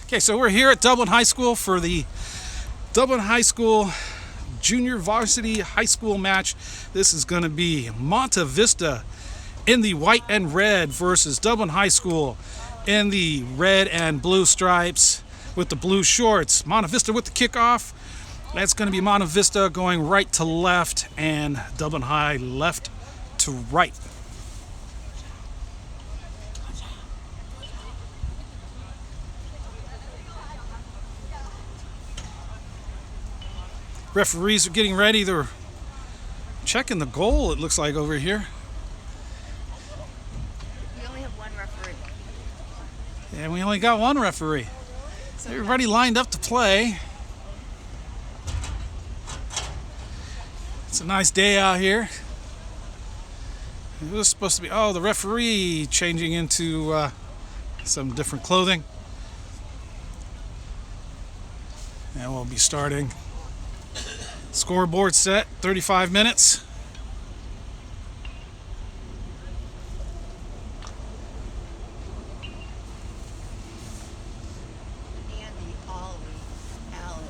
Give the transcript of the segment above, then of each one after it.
Okay, so we're here at Dublin High School for the Dublin High School Junior Varsity High School match. This is going to be Monte Vista in the white and red versus Dublin High School in the red and blue stripes with the blue shorts. Monte Vista with the kickoff. That's going to be Monte Vista going right to left and Dublin High left to right. Referees are getting ready. They're checking the goal, it looks like, over here. We only have one referee. And we only got one referee. Everybody lined up to play. It's a nice day out here. It was supposed to be, the referee changing into some different clothing. And we'll be starting. Scoreboard set, 35 minutes. Andy, Ollie, Alex,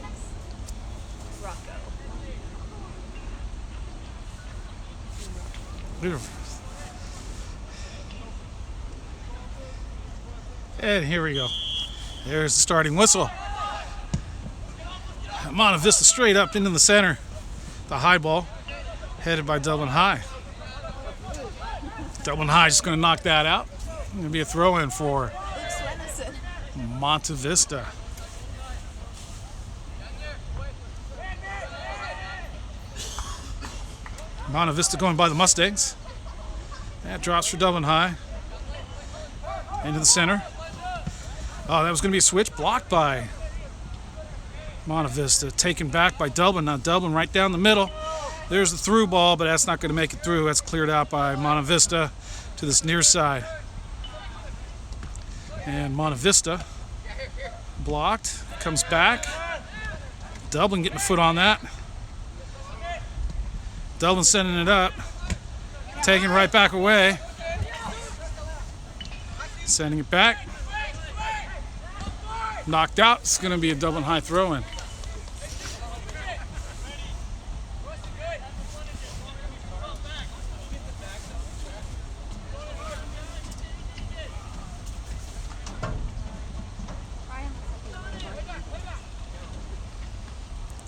Rocco. And here we go. There's the starting whistle. Monte Vista straight up into the center. The high ball headed by Dublin High. Dublin High just going to knock that out. Going to be a throw-in for Monte Vista. Monte Vista going by the Mustangs. That drops for Dublin High. Into the center. Oh, that was going to be a switch blocked by Monte Vista. Taken back by Dublin. Now Dublin right down the middle. There's the through ball, but that's not going to make it through. That's cleared out by Monte Vista to this near side. And Monte Vista blocked. Comes back. Dublin getting a foot on that. Dublin sending it up. Taking it right back away. Sending it back. Knocked out. It's going to be a Dublin High throw-in.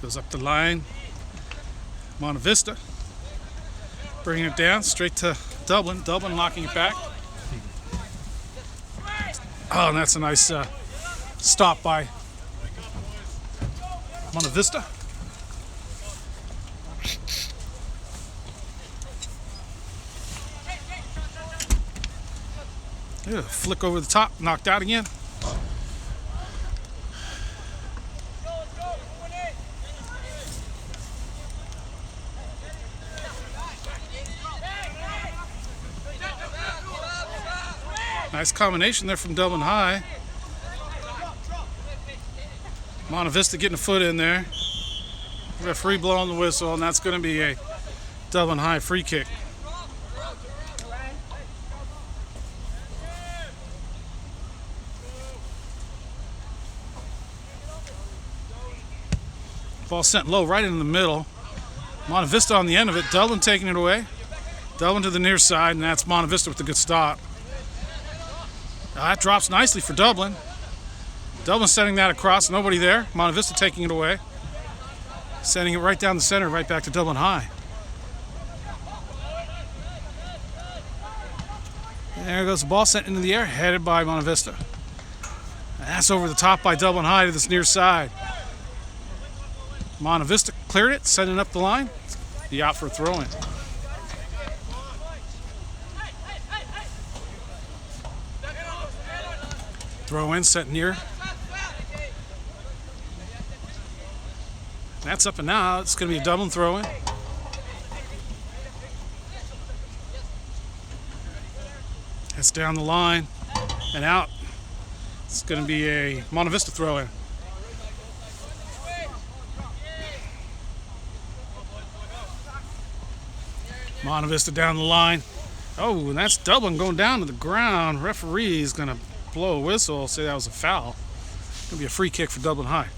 Goes up the line. Monte Vista. Bringing it down straight to Dublin. Dublin knocking it back. Oh, and that's a nice stop by Monte Vista. Yeah, flick over the top, knocked out again. Nice combination there from Dublin High. Monte Vista getting a foot in there. Referee blowing the whistle, and that's going to be a Dublin High free kick. Ball sent low right in the middle. Monte Vista on the end of it. Dublin taking it away. Dublin to the near side, and that's Monte Vista with a good stop. That drops nicely for Dublin. Dublin sending that across, nobody there. Monte Vista taking it away. Sending it right down the center, right back to Dublin High. And there goes the ball sent into the air, headed by Monte Vista. And that's over the top by Dublin High to this near side. Monte Vista cleared it, sending up the line. Be out for a throw-in. Throw in, set near. That's up and now. It's going to be a Dublin throw in. That's down the line and out. It's going to be a Monte Vista throw in. Monte Vista down the line. Oh, and that's Dublin going down to the ground. Referee is going to blow a whistle, say that was a foul. Gonna be a free kick for Dublin High.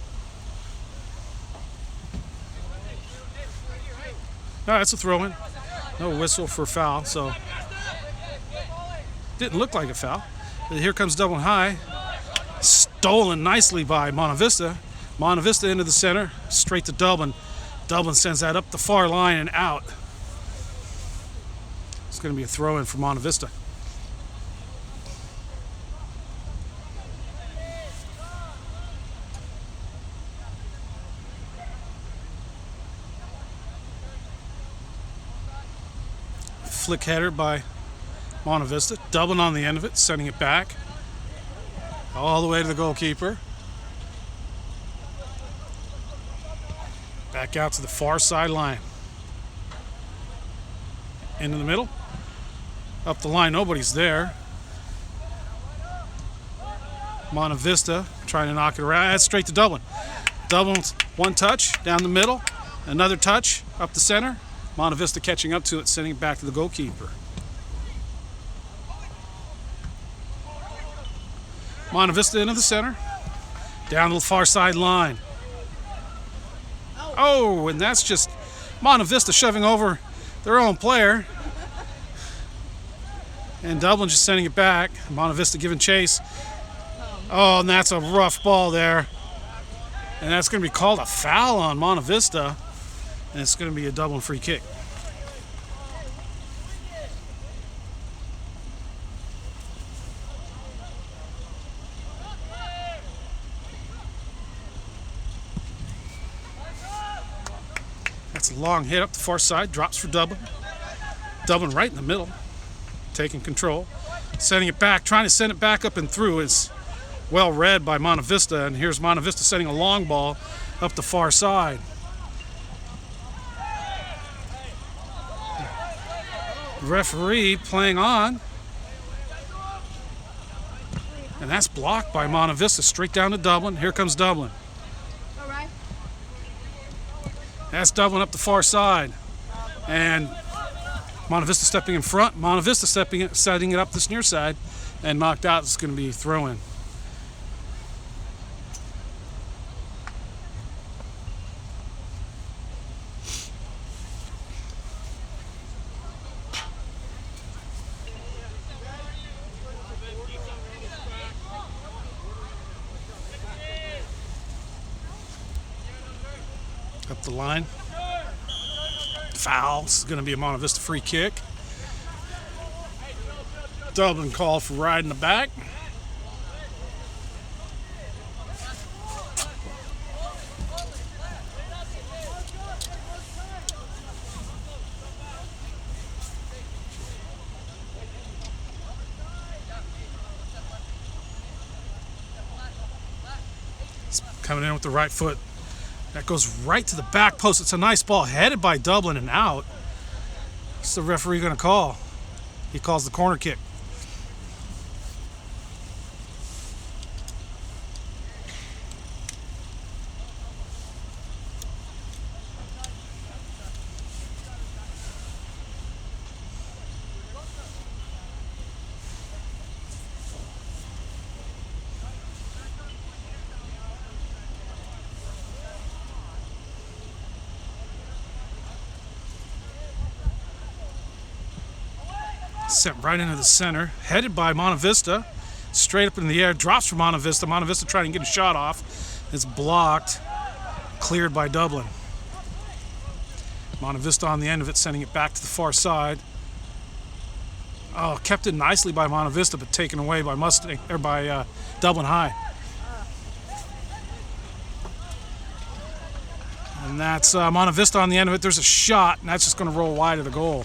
No, that's a throw-in. No whistle for foul, so didn't look like a foul. But here comes Dublin High. Stolen nicely by Monte Vista. Monte Vista into the center, straight to Dublin. Dublin sends that up the far line and out. It's going to be a throw-in for Monte Vista. Flick header by Monte Vista. Dublin on the end of it, sending it back all the way to the goalkeeper. Back out to the far sideline. Into the middle. Up the line, nobody's there. Monte Vista trying to knock it around. That's straight to Dublin. Dublin's one touch down the middle. Another touch up the center. Monte Vista catching up to it, sending it back to the goalkeeper. Monte Vista into the center. Down to the far sideline. Oh, and that's just Monte Vista shoving over their own player. And Dublin just sending it back. Monte Vista giving chase. Oh, and that's a rough ball there. And that's going to be called a foul on Monte Vista. And it's going to be a Dublin free kick. That's a long hit up the far side. Drops for Dublin. Dublin right in the middle. Taking control. Sending it back. Trying to send it back up and through. It's well read by Monte Vista. And here's Monte Vista sending a long ball up the far side. Referee playing on. And that's blocked by Monte Vista. Straight down to Dublin. Here comes Dublin. That's Dublin up the far side. And Monte Vista stepping in front. Monte Vista setting it up this near side. And knocked out. It's going to be throw-in. Up the line. Foul. This is going to be a Monte Vista free kick. Dublin called for ride in the back. It's coming in with the right foot. That goes right to the back post. It's a nice ball headed by Dublin and out. What's the referee going to call? He calls the corner kick. Sent right into the center, headed by Monte Vista, straight up in the air, drops for Monte Vista. Monte Vista trying to get a shot off. It's blocked, cleared by Dublin. Monte Vista on the end of it, sending it back to the far side. Oh, kept it nicely by Monte Vista, but taken away by Dublin High. And that's Monte Vista on the end of it. There's a shot, and that's just going to roll wide of the goal.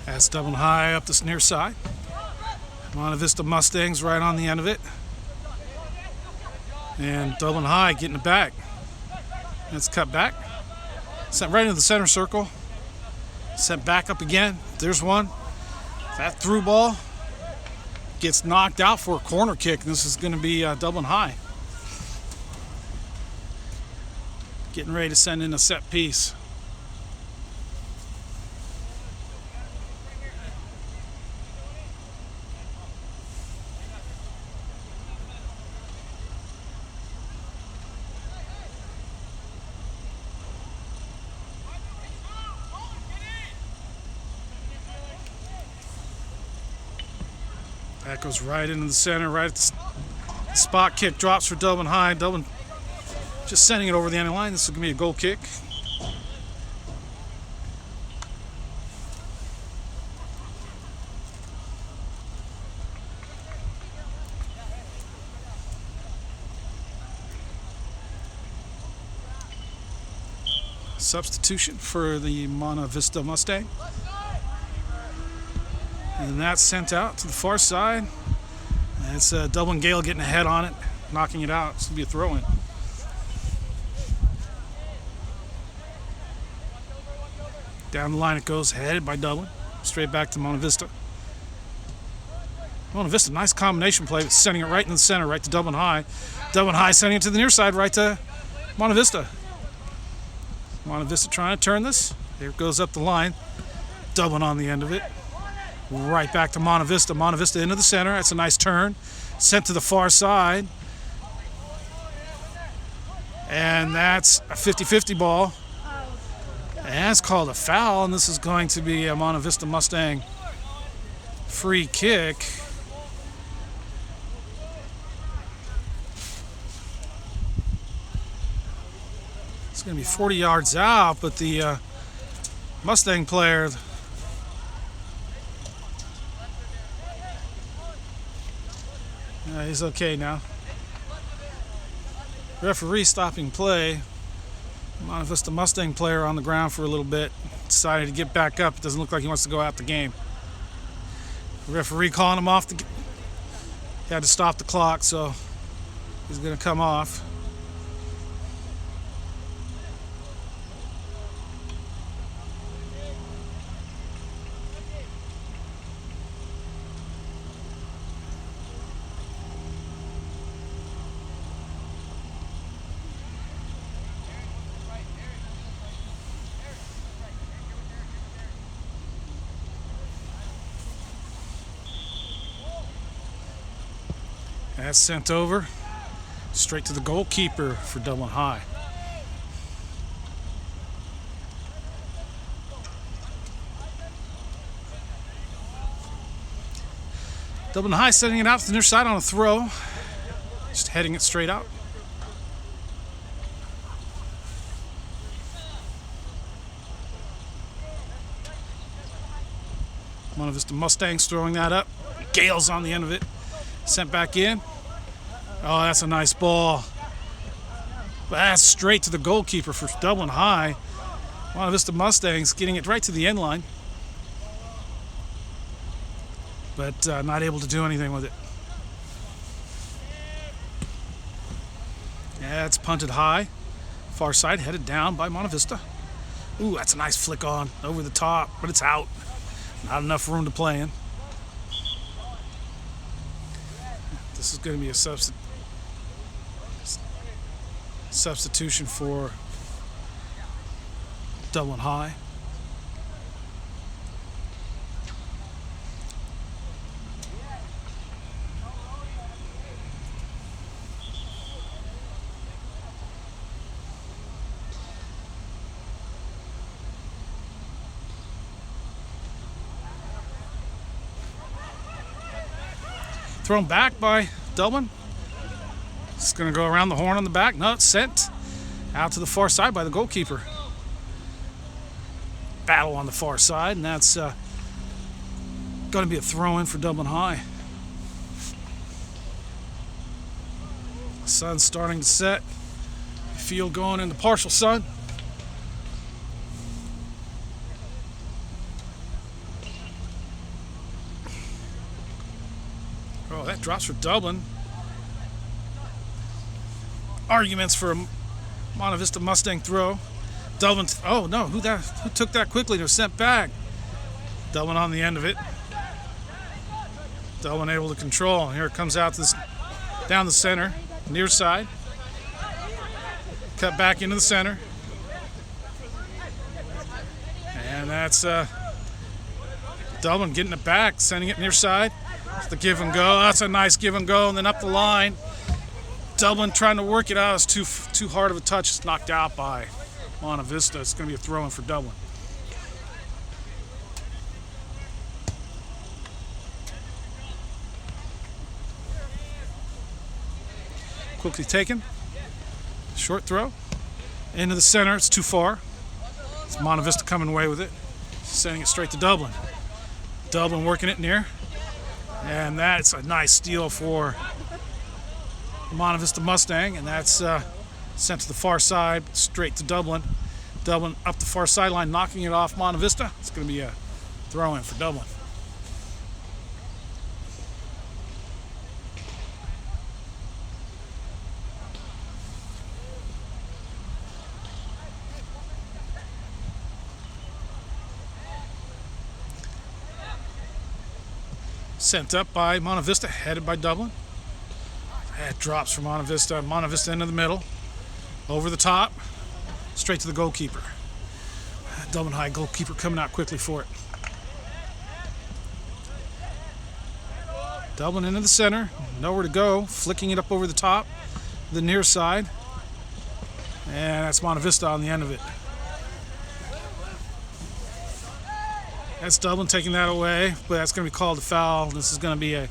That's Dublin High up this near side. Monte Vista Mustangs right on the end of it. And Dublin High getting it back. It's cut back. Sent right into the center circle. Sent back up again. There's one. That through ball. gets knocked out for a corner kick. This is going to be Dublin High getting ready to send in a set piece. That goes right into the center, right at the spot. Kick drops for Dublin High. Dublin just sending it over the end line. This is going to be a goal kick. Substitution for the Monte Vista Mustang. And that's sent out to the far side. And it's Dublin Gale getting ahead on it, knocking it out. It's going to be a throw-in. Down the line it goes, headed by Dublin. Straight back to Monte Vista. Monte Vista, nice combination play, sending it right in the center, right to Dublin High. Dublin High sending it to the near side, right to Monte Vista. Monte Vista trying to turn this. Here it goes up the line. Dublin on the end of it. Right back to Monte Vista. Monte Vista into the center. That's a nice turn. Sent to the far side. And that's a 50-50 ball. And that's called a foul, and this is going to be a Monte Vista Mustang free kick. It's going to be 40 yards out, but the Mustang player... he's okay now. Referee stopping play. Monte Vista Mustang player on the ground for a little bit. Decided to get back up. It doesn't look like he wants to go out the game. Referee calling him off. He had to stop the clock, so he's going to come off. That's sent over straight to the goalkeeper for Dublin High. Dublin High setting it out to the near side on a throw. Just heading it straight out. Monte Vista Mustangs throwing that up. Gale's on the end of it. Sent back in. Oh, that's a nice ball. That's straight to the goalkeeper for Dublin High. Monte Vista Mustangs getting it right to the end line. But not able to do anything with it. Yeah, it's punted high. Far side headed down by Monte Vista. Ooh, that's a nice flick on over the top, but it's out. Not enough room to play in. This is going to be a substitution for Dublin High. Thrown back by Dublin. It's going to go around the horn on the back. No, it's sent out to the far side by the goalkeeper. Battle on the far side, and that's going to be a throw-in for Dublin High. The sun's starting to set. Field going into partial sun. Oh, that drops for Dublin. Arguments for a Monte Vista Mustang throw. Dublin, oh no, who took that quickly? They're sent back. Dublin on the end of it. Dublin able to control. Here it comes out this down the center, near side. Cut back into the center. And that's Dublin getting it back, sending it near side. It's the give and go. That's a nice give and go, and then up the line. Dublin trying to work it out. It's too hard of a touch. It's knocked out by Monte Vista. It's going to be a throw-in for Dublin. Quickly taken. Short throw. Into the center. It's too far. It's Monte Vista coming away with it. Sending it straight to Dublin. Dublin working it near. And that's a nice steal for the Monte Vista Mustang. And that's sent to the far side, straight to Dublin. Dublin up the far sideline, knocking it off Monte Vista. It's going to be a throw-in for Dublin. Sent up by Monte Vista, headed by Dublin. That drops for Monte Vista. Monte Vista into the middle, over the top, straight to the goalkeeper. Dublin High goalkeeper coming out quickly for it. Dublin into the center, nowhere to go, flicking it up over the top, the near side. And that's Monte Vista on the end of it. That's Dublin taking that away, but that's going to be called a foul. This is going to be a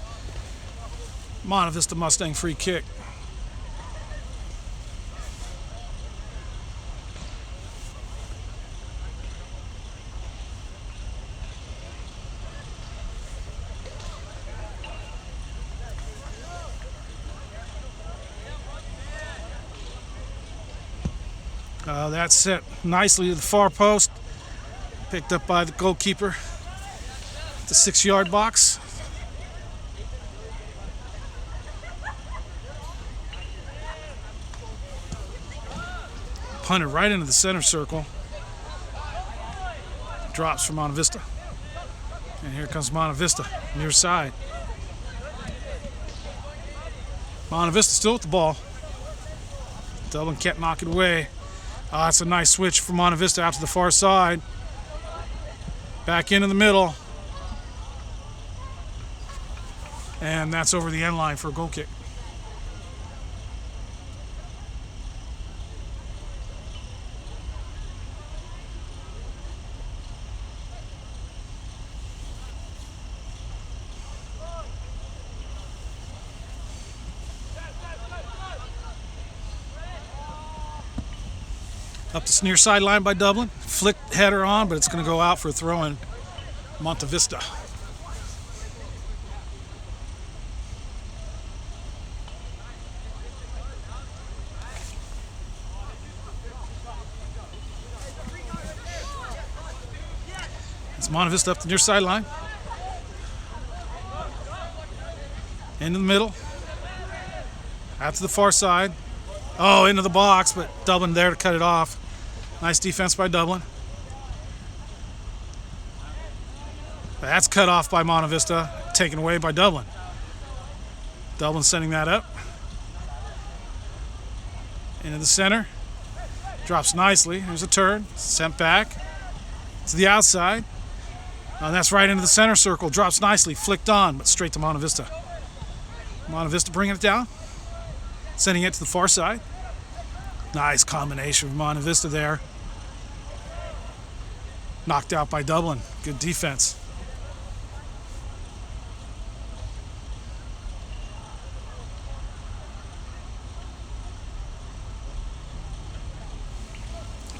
Monte Vista Mustang free kick. That's set nicely to the far post. Picked up by the goalkeeper. The 6-yard box. Punted right into the center circle. Drops for Monte Vista. And here comes Monte Vista, near side. Monte Vista still with the ball. Dublin can't knock it away. That's a nice switch for Monte Vista out to the far side. Back into the middle. And that's over the end line for a goal kick. Up the near sideline by Dublin. Flicked header on, but it's going to go out for a throw-in. Monte Vista. It's Monte Vista up the near sideline. Into the middle. Out to the far side. Oh, into the box, but Dublin there to cut it off. Nice defense by Dublin. That's cut off by Monte Vista, taken away by Dublin. Dublin sending that up. Into the center. Drops nicely. There's a turn. Sent back to the outside. And that's right into the center circle. Drops nicely. Flicked on, but straight to Monte Vista. Monte Vista bringing it down. Sending it to the far side. Nice combination from Monte Vista there. Knocked out by Dublin. Good defense.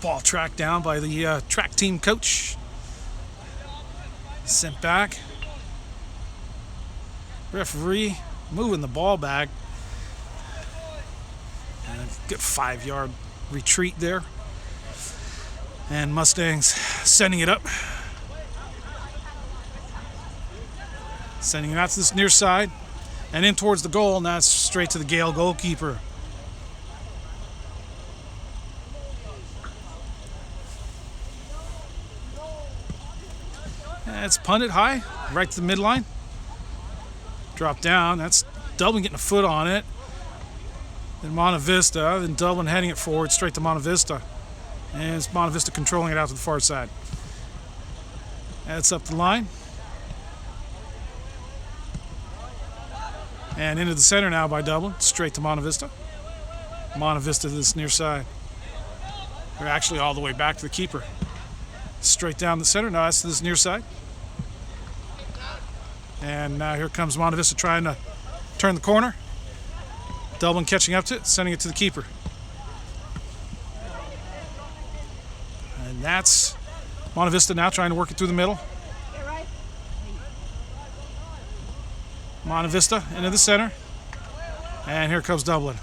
Ball tracked down by the track team coach. Sent back. Referee moving the ball back. And a good 5-yard retreat there. And Mustangs sending it up. Sending it out to this near side. And in towards the goal, and that's straight to the Gale goalkeeper. And it's punted high, right to the midline. Drop down. That's Dublin getting a foot on it. Then Monte Vista. Then Dublin heading it forward straight to Monte Vista. And it's Monte Vista controlling it out to the far side. That's up the line. And into the center now by Dublin. Straight to Monte Vista. Monte Vista to this near side. They're actually all the way back to the keeper. Straight down the center. Now that's to this near side. And now here comes Monte Vista trying to turn the corner. Dublin catching up to it, sending it to the keeper. And that's Monte Vista now trying to work it through the middle. Monte Vista into the center. And here comes Dublin.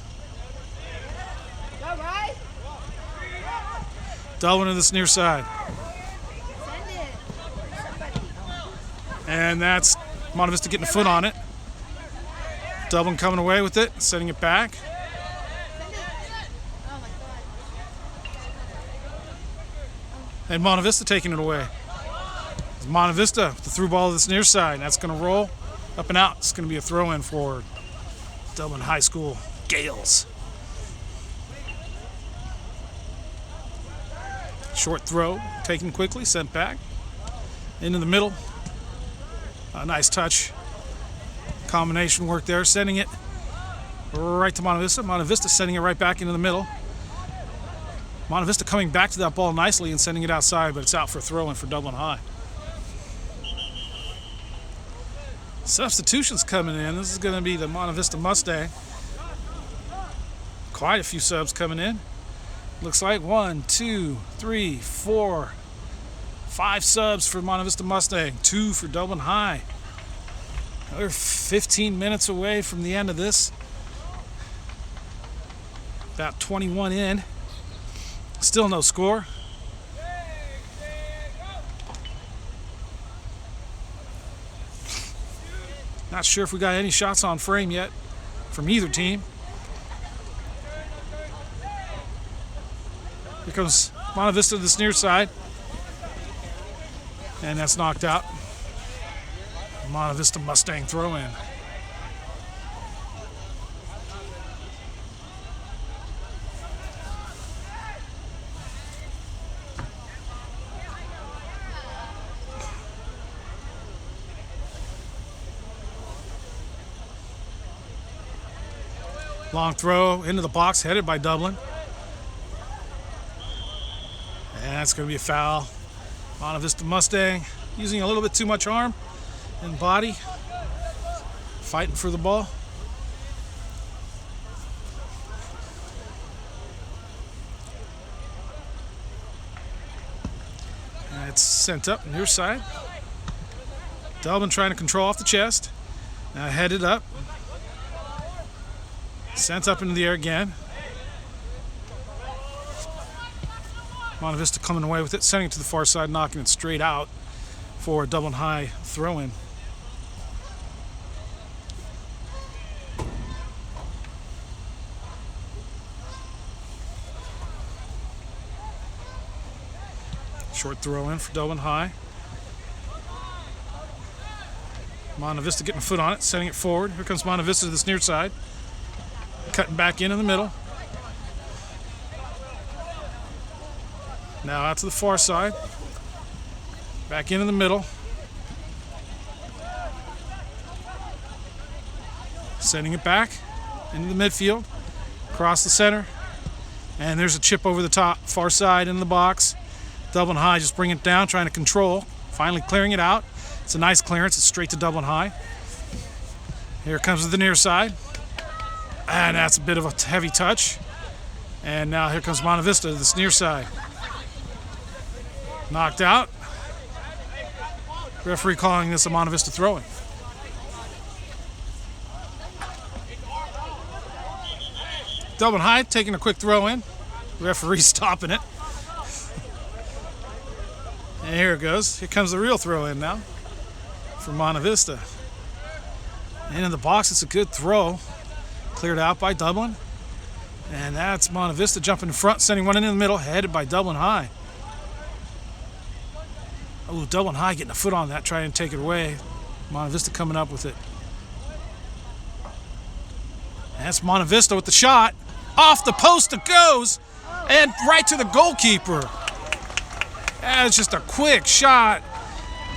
Dublin to this near side. And that's Monte Vista getting a foot on it. Dublin coming away with it, sending it back. And Monte Vista taking it away. Monte Vista, the through ball to this near side. That's going to roll up and out. It's going to be a throw-in for Dublin High School Gales. Short throw, taken quickly, sent back. Into the middle. A nice touch. Combination work there, sending it right to Monte Vista. Monte Vista sending it right back into the middle. Monte Vista coming back to that ball nicely and sending it outside, but it's out for a throw-in for Dublin High. Substitutions coming in. This is going to be the Monte Vista Mustang. Quite a few subs coming in. Looks like 1, 2, 3, 4, 5 subs for Monte Vista Mustang, 2 for Dublin High. We're 15 minutes away from the end of this. About 21 in. Still no score. Not sure if we got any shots on frame yet from either team. Here comes Monte Vista to this near side. And that's knocked out. Monte Vista Mustang throw in. Long throw into the box headed by Dublin. And that's going to be a foul. Monte Vista Mustang using a little bit too much arm and body, fighting for the ball. And it's sent up near side. Dublin trying to control off the chest. Now headed up. Sent up into the air again. Monte Vista coming away with it, sending it to the far side, knocking it straight out for a Dublin High throw-in. Short throw-in for Dublin High. Monte Vista getting a foot on it, sending it forward. Here comes Monte Vista to this near side. Cutting back in the middle. Now out to the far side. Back into the middle. Sending it back into the midfield. Across the center. And there's a chip over the top. Far side in the box. Dublin High just bringing it down, trying to control. Finally clearing it out. It's a nice clearance. It's straight to Dublin High. Here comes the near side. And that's a bit of a heavy touch. And now here comes Monte Vista to this near side. Knocked out. Referee calling this a Monte Vista throw-in. Dublin High taking a quick throw-in. Referee stopping it. And here it goes. Here comes the real throw-in now for Monte Vista. And in the box, it's a good throw. Cleared out by Dublin. And that's Monte Vista jumping in front, sending one in the middle, headed by Dublin High. Oh, Dublin High getting a foot on that, trying to take it away. Monte Vista coming up with it. That's Monte Vista with the shot. Off the post it goes, and right to the goalkeeper. That's just a quick shot,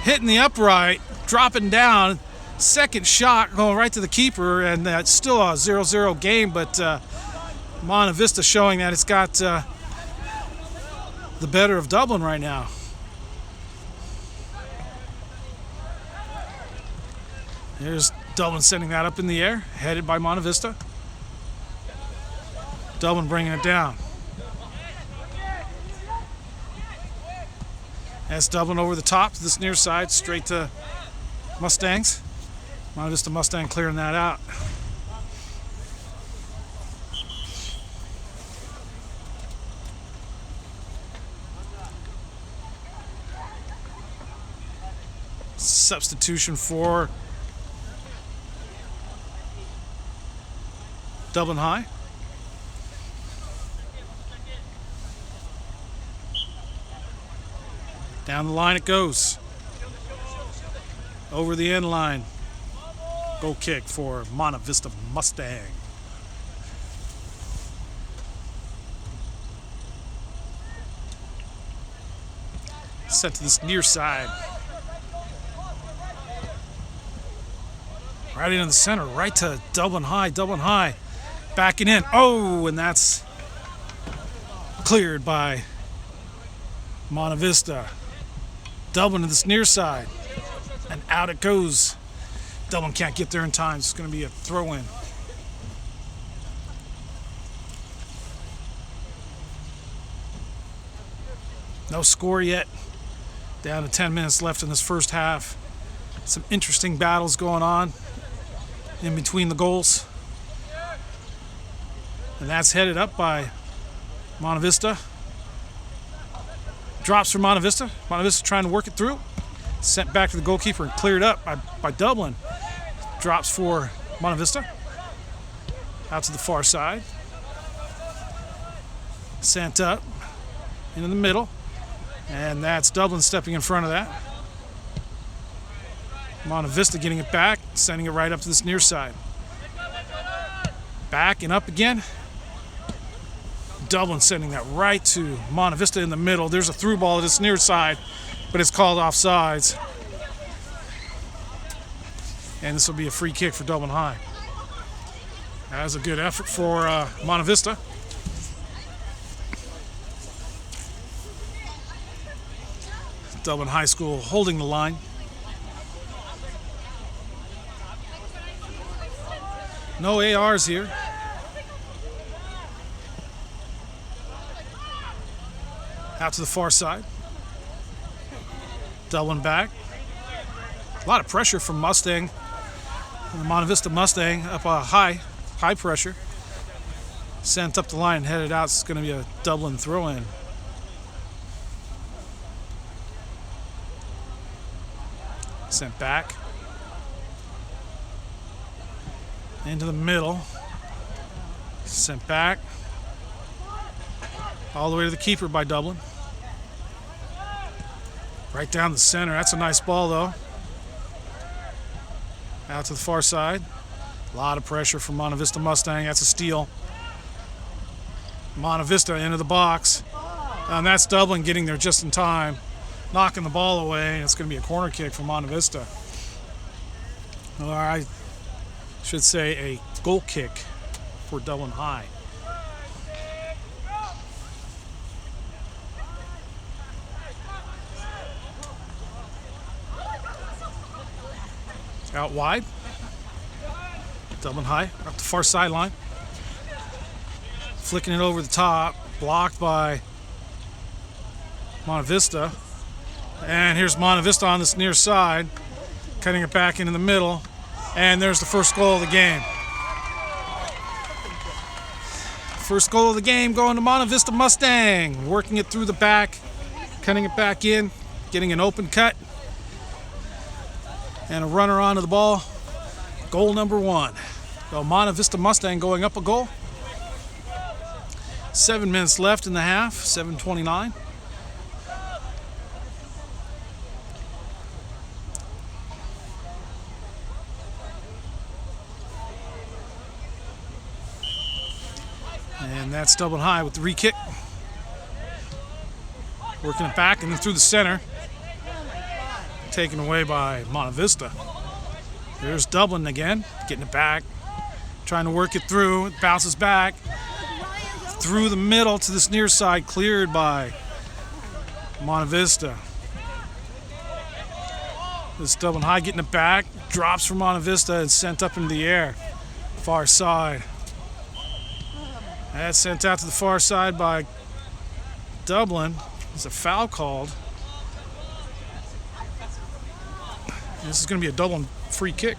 hitting the upright, dropping down. Second shot going right to the keeper, and that's still a 0-0 game, but Monte Vista showing that it's got the better of Dublin right now. There's Dublin sending that up in the air, headed by Monte Vista. Dublin bringing it down. That's Dublin over the top to this near side, straight to Mustangs. Monte Vista Mustang clearing that out. Substitution for Dublin High. Down the line it goes. Over the end line. Goal kick for Monte Vista Mustang. Set to this near side. Right into the center, right to Dublin High. Dublin High backing in. Oh, and that's cleared by Monte Vista. Dublin to this near side. And out it goes. Dublin can't get there in time. It's going to be a throw-in. No score yet. Down to 10 minutes left in this first half. Some interesting battles going on in between the goals. And that's headed up by Monte Vista. Drops for Monte Vista. Monte Vista trying to work it through. Sent back to the goalkeeper and cleared up by Dublin. Drops for Monte Vista. Out to the far side. Sent up into the middle. And that's Dublin stepping in front of that. Monte Vista getting it back, sending it right up to this near side. Back and up again. Dublin sending that right to Monte Vista in the middle. There's a through ball to this near side, but it's called offsides. And this will be a free kick for Dublin High. That was a good effort for Monte Vista. Dublin High School holding the line. No ARs here. Out to the far side. Dublin back. A lot of pressure from Mustang. The Monte Vista Mustang up high pressure. Sent up the line and headed out. It's going to be a Dublin throw-in. Sent back. Into the middle. Sent back. All the way to the keeper by Dublin. Right down the center. That's a nice ball, though. Out to the far side. A lot of pressure from Monte Vista Mustang. That's a steal. Monte Vista into the box. And that's Dublin getting there just in time. Knocking the ball away. It's going to be a corner kick for Monte Vista. Or I should say a goal kick for Dublin High. Out wide. Dublin High up the far sideline. Flicking it over the top. Blocked by Monte Vista. And here's Monte Vista on this near side. Cutting it back into the middle. And there's the first goal of the game. First goal of the game going to Monte Vista Mustang. Working it through the back. Cutting it back in. Getting an open cut. And a runner onto the ball. Goal number 1. So Monte Vista Mustang going up a goal. 7 minutes left in the half. 7:29. that's Dublin High with the re-kick. Working it back and then through the center. Taken away by Monte Vista. There's Dublin again, getting it back. Trying to work it through. It bounces back. Through the middle to this near side, cleared by Monte Vista. This Dublin High getting it back. Drops from Monte Vista and sent up into the air. Far side. That's sent out to the far side by Dublin. There's a foul called. This is going to be a Dublin free kick.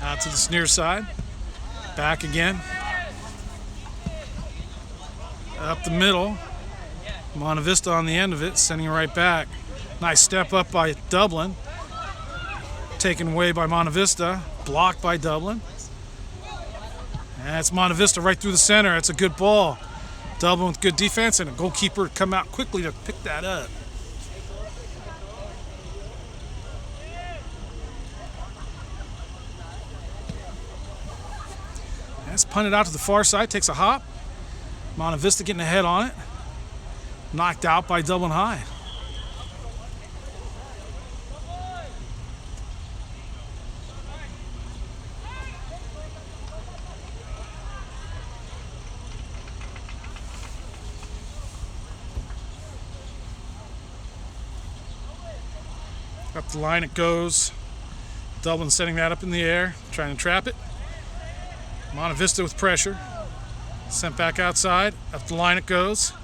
Out to the near side. Back again. Up the middle. Monte Vista on the end of it, sending it right back. Nice step up by Dublin. Taken away by Monte Vista. Blocked by Dublin. And it's Monte Vista right through the center. It's a good ball. Dublin with good defense and a goalkeeper come out quickly to pick that up. That's punted out to the far side. Takes a hop. Monte Vista getting ahead on it. Knocked out by Dublin High. Up the line it goes. Dublin setting that up in the air, trying to trap it. Monte Vista with pressure. Sent back outside. Up the line it goes.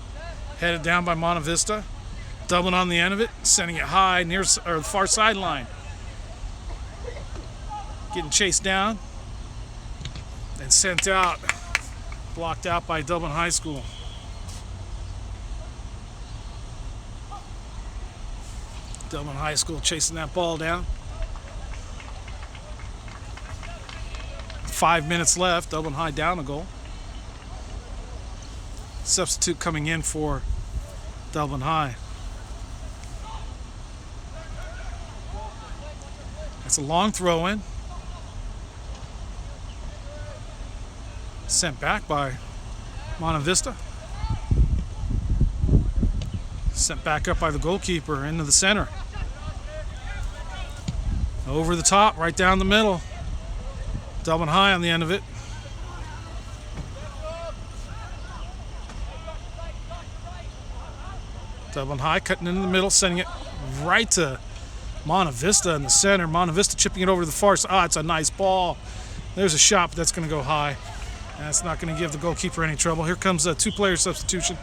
Headed down by Monte Vista. Dublin on the end of it, sending it high near the far sideline. Getting chased down and sent out. Blocked out by Dublin High School. Dublin High School chasing that ball down. 5 minutes left. Dublin High down a goal. Substitute coming in for Dublin High. It's a long throw in. Sent back by Monte Vista. Sent back up by the goalkeeper into the center. Over the top, right down the middle. Dublin High on the end of it. Dublin High cutting into the middle, sending it right to Monte Vista in the center. Monte Vista chipping it over to the far side. Oh, it's a nice ball. There's a shot, but that's going to go high. And that's not going to give the goalkeeper any trouble. Here comes a two-player substitution.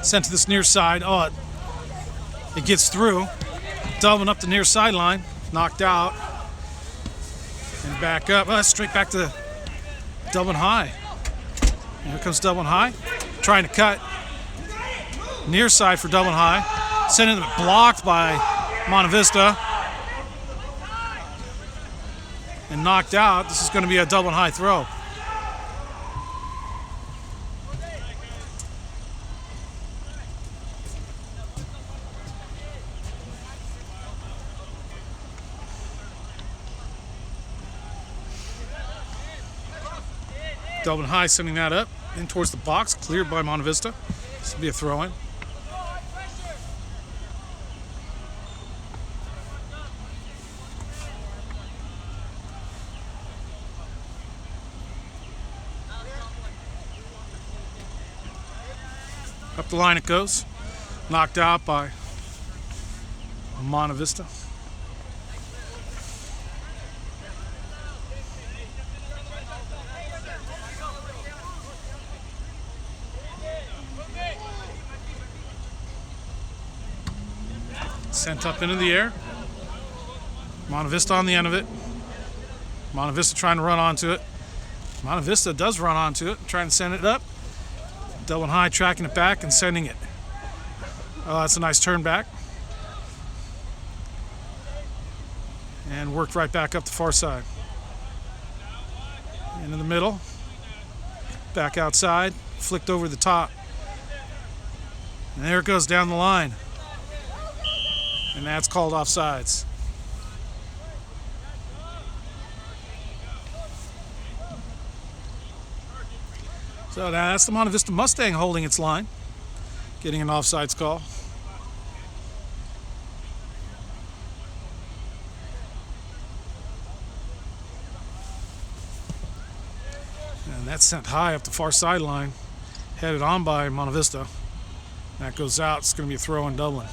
Sent to this near side. Oh, it gets through. Dublin up the near sideline. Knocked out. And back up. Oh, straight back to Dublin High. And here comes Dublin High. Trying to cut. Near side for Dublin High. Sending it blocked by Monte Vista. And knocked out. This is going to be a Dublin High throw. Dublin High sending that up in towards the box, cleared by Monte Vista. This will be a throw-in. Up the line it goes. Knocked out by Monte Vista. Sent up into the air. Monte Vista on the end of it. Monte Vista trying to run onto it. Monte Vista does run onto it, trying to send it up. Dublin High tracking it back and sending it. Oh, that's a nice turn back. And worked right back up the far side. Into the middle. Back outside. Flicked over the top. And there it goes down the line. And that's called offsides. So now that's the Monte Vista Mustang holding its line, getting an offsides call. And that's sent high up the far sideline, headed on by Monte Vista. That goes out. It's going to be a throw in Dublin.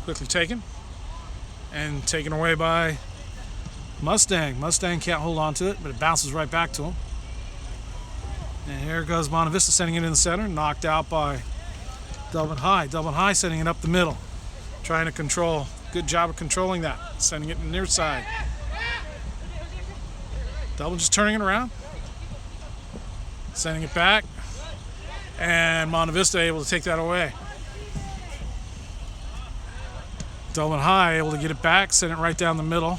Quickly taken and taken away by Mustang. Mustang can't hold on to it, but it bounces right back to him. And here goes Monte Vista sending it in the center, knocked out by Dublin High. Dublin High sending it up the middle, trying to control. Good job of controlling that, sending it to the near side. Dublin just turning it around, sending it back, and Monte Vista able to take that away. Dublin High able to get it back, send it right down the middle.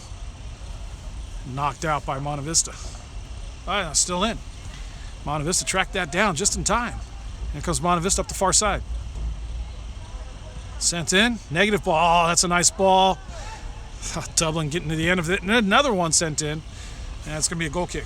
Knocked out by Monte Vista. Oh, still in. Monte Vista tracked that down just in time. Here comes Monte Vista up the far side. Sent in. Negative ball. Oh, that's a nice ball. Dublin getting to the end of it. And another one sent in. And it's going to be a goal kick.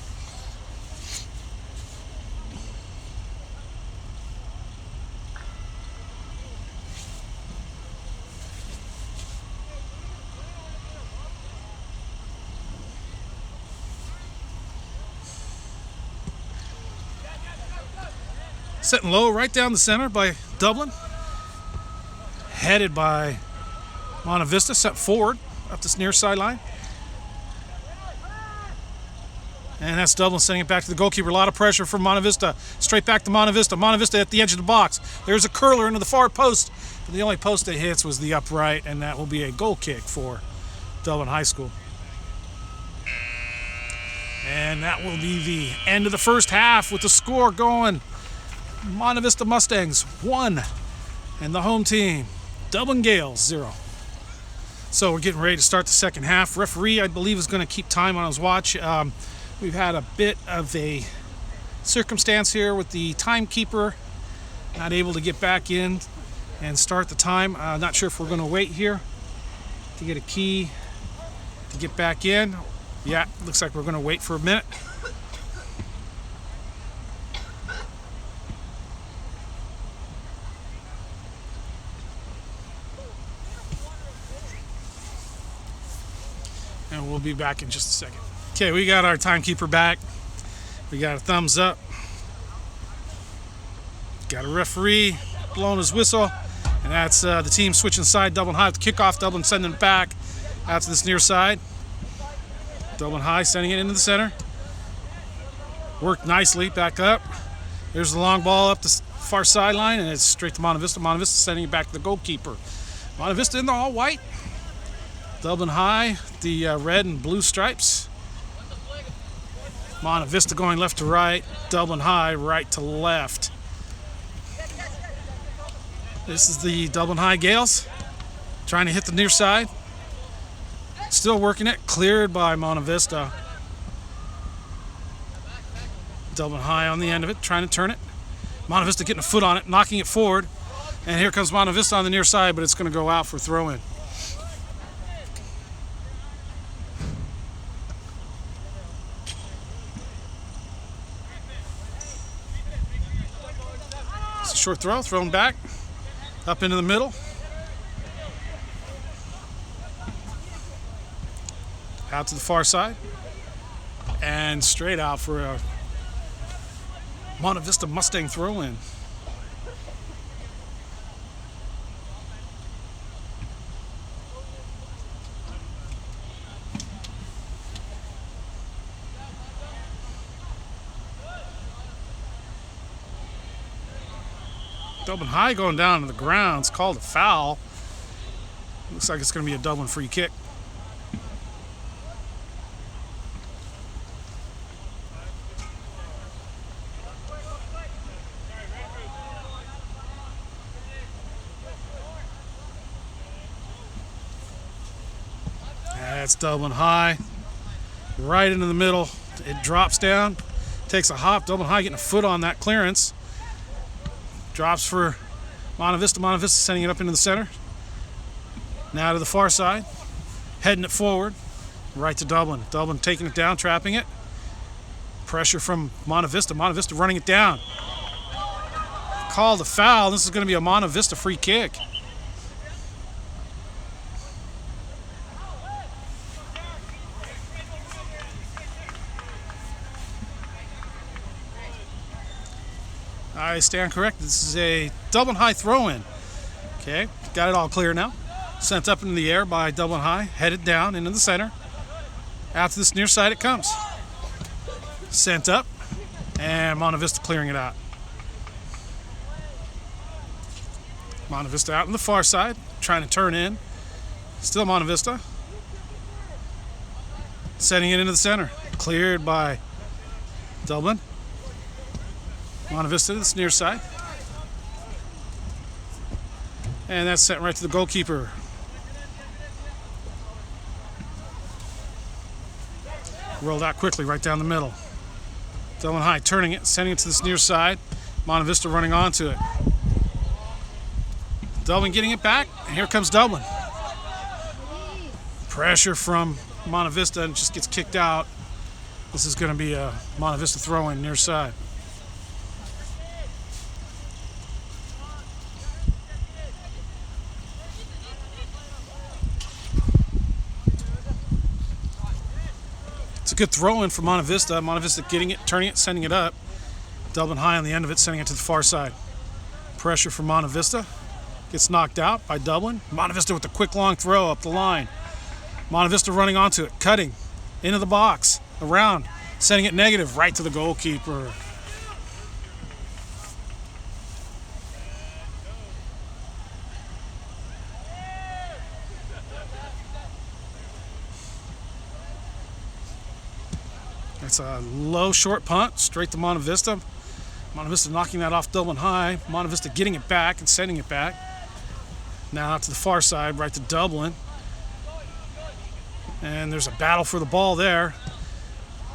Setting low right down the center by Dublin. Headed by Monte Vista, set forward up this near sideline. And that's Dublin sending it back to the goalkeeper. A lot of pressure from Monte Vista. Straight back to Monte Vista. Monte Vista at the edge of the box. There's a curler into the far post. But the only post it hits was the upright, and that will be a goal kick for Dublin High School. And that will be the end of the first half with the score going. Monte Vista Mustangs 1 and the home team Dublin Gales 0. So we're getting ready to start the second half. Referee, I believe, is going to keep time on his watch. We've had a bit of a circumstance here with the timekeeper not able to get back in and start the time. Not sure if we're going to wait here to get a key to get back in. Yeah, looks like we're going to wait for a minute. And we'll be back in just a second. Okay, we got our timekeeper back. We got a thumbs up. Got a referee blowing his whistle. And that's the team switching side. Dublin High with the kickoff. Dublin sending it back out to this near side. Dublin High sending it into the center. Worked nicely. Back up. There's the long ball up the far sideline. And it's straight to Monte Vista. Monte Vista sending it back to the goalkeeper. Monte Vista in the all white. Dublin High, the red and blue stripes. Monte Vista going left to right. Dublin High right to left. This is the Dublin High Gales trying to hit the near side. Still working it. Cleared by Monte Vista. Dublin High on the end of it, trying to turn it. Monte Vista getting a foot on it, knocking it forward. And here comes Monte Vista on the near side, but it's going to go out for throw-in. It's a short throw, thrown back, up into the middle. Out to the far side. And straight out for a Monte Vista Mustang throw-in. Dublin High going down to the ground. It's called a foul. Looks like it's going to be a Dublin free kick. That's Dublin High. Right into the middle. It drops down. Takes a hop. Dublin High getting a foot on that clearance. Drops for Monte Vista. Monte Vista sending it up into the center. Now to the far side. Heading it forward. Right to Dublin. Dublin taking it down, trapping it. Pressure from Monte Vista. Monte Vista running it down. Called a foul. This is going to be a Monte Vista free kick. I stand corrected. This is a Dublin High throw-in. Okay, got it all clear now. Sent up into the air by Dublin High. Headed down into the center. Out to this near side it comes. Sent up. And Monte Vista clearing it out. Monte Vista out on the far side. Trying to turn in. Still Monte Vista. Sending it into the center. Cleared by Dublin. Monte Vista to this near side. And that's sent right to the goalkeeper. Rolled out quickly right down the middle. Dublin High turning it, sending it to this near side. Monte Vista running onto it. Dublin getting it back. And here comes Dublin. Pressure from Monte Vista and it just gets kicked out. This is going to be a Monte Vista throw-in near side. It's a good throw-in for Monte Vista. Monte Vista getting it, turning it, sending it up. Dublin High on the end of it, sending it to the far side. Pressure from Monte Vista. Gets knocked out by Dublin. Monte Vista with a quick long throw up the line. Monte Vista running onto it, cutting into the box, around, sending it negative right to the goalkeeper. It's a low, short punt, straight to Monte Vista. Monte Vista knocking that off Dublin High. Monte Vista getting it back and sending it back. Now out to the far side, right to Dublin. And there's a battle for the ball there.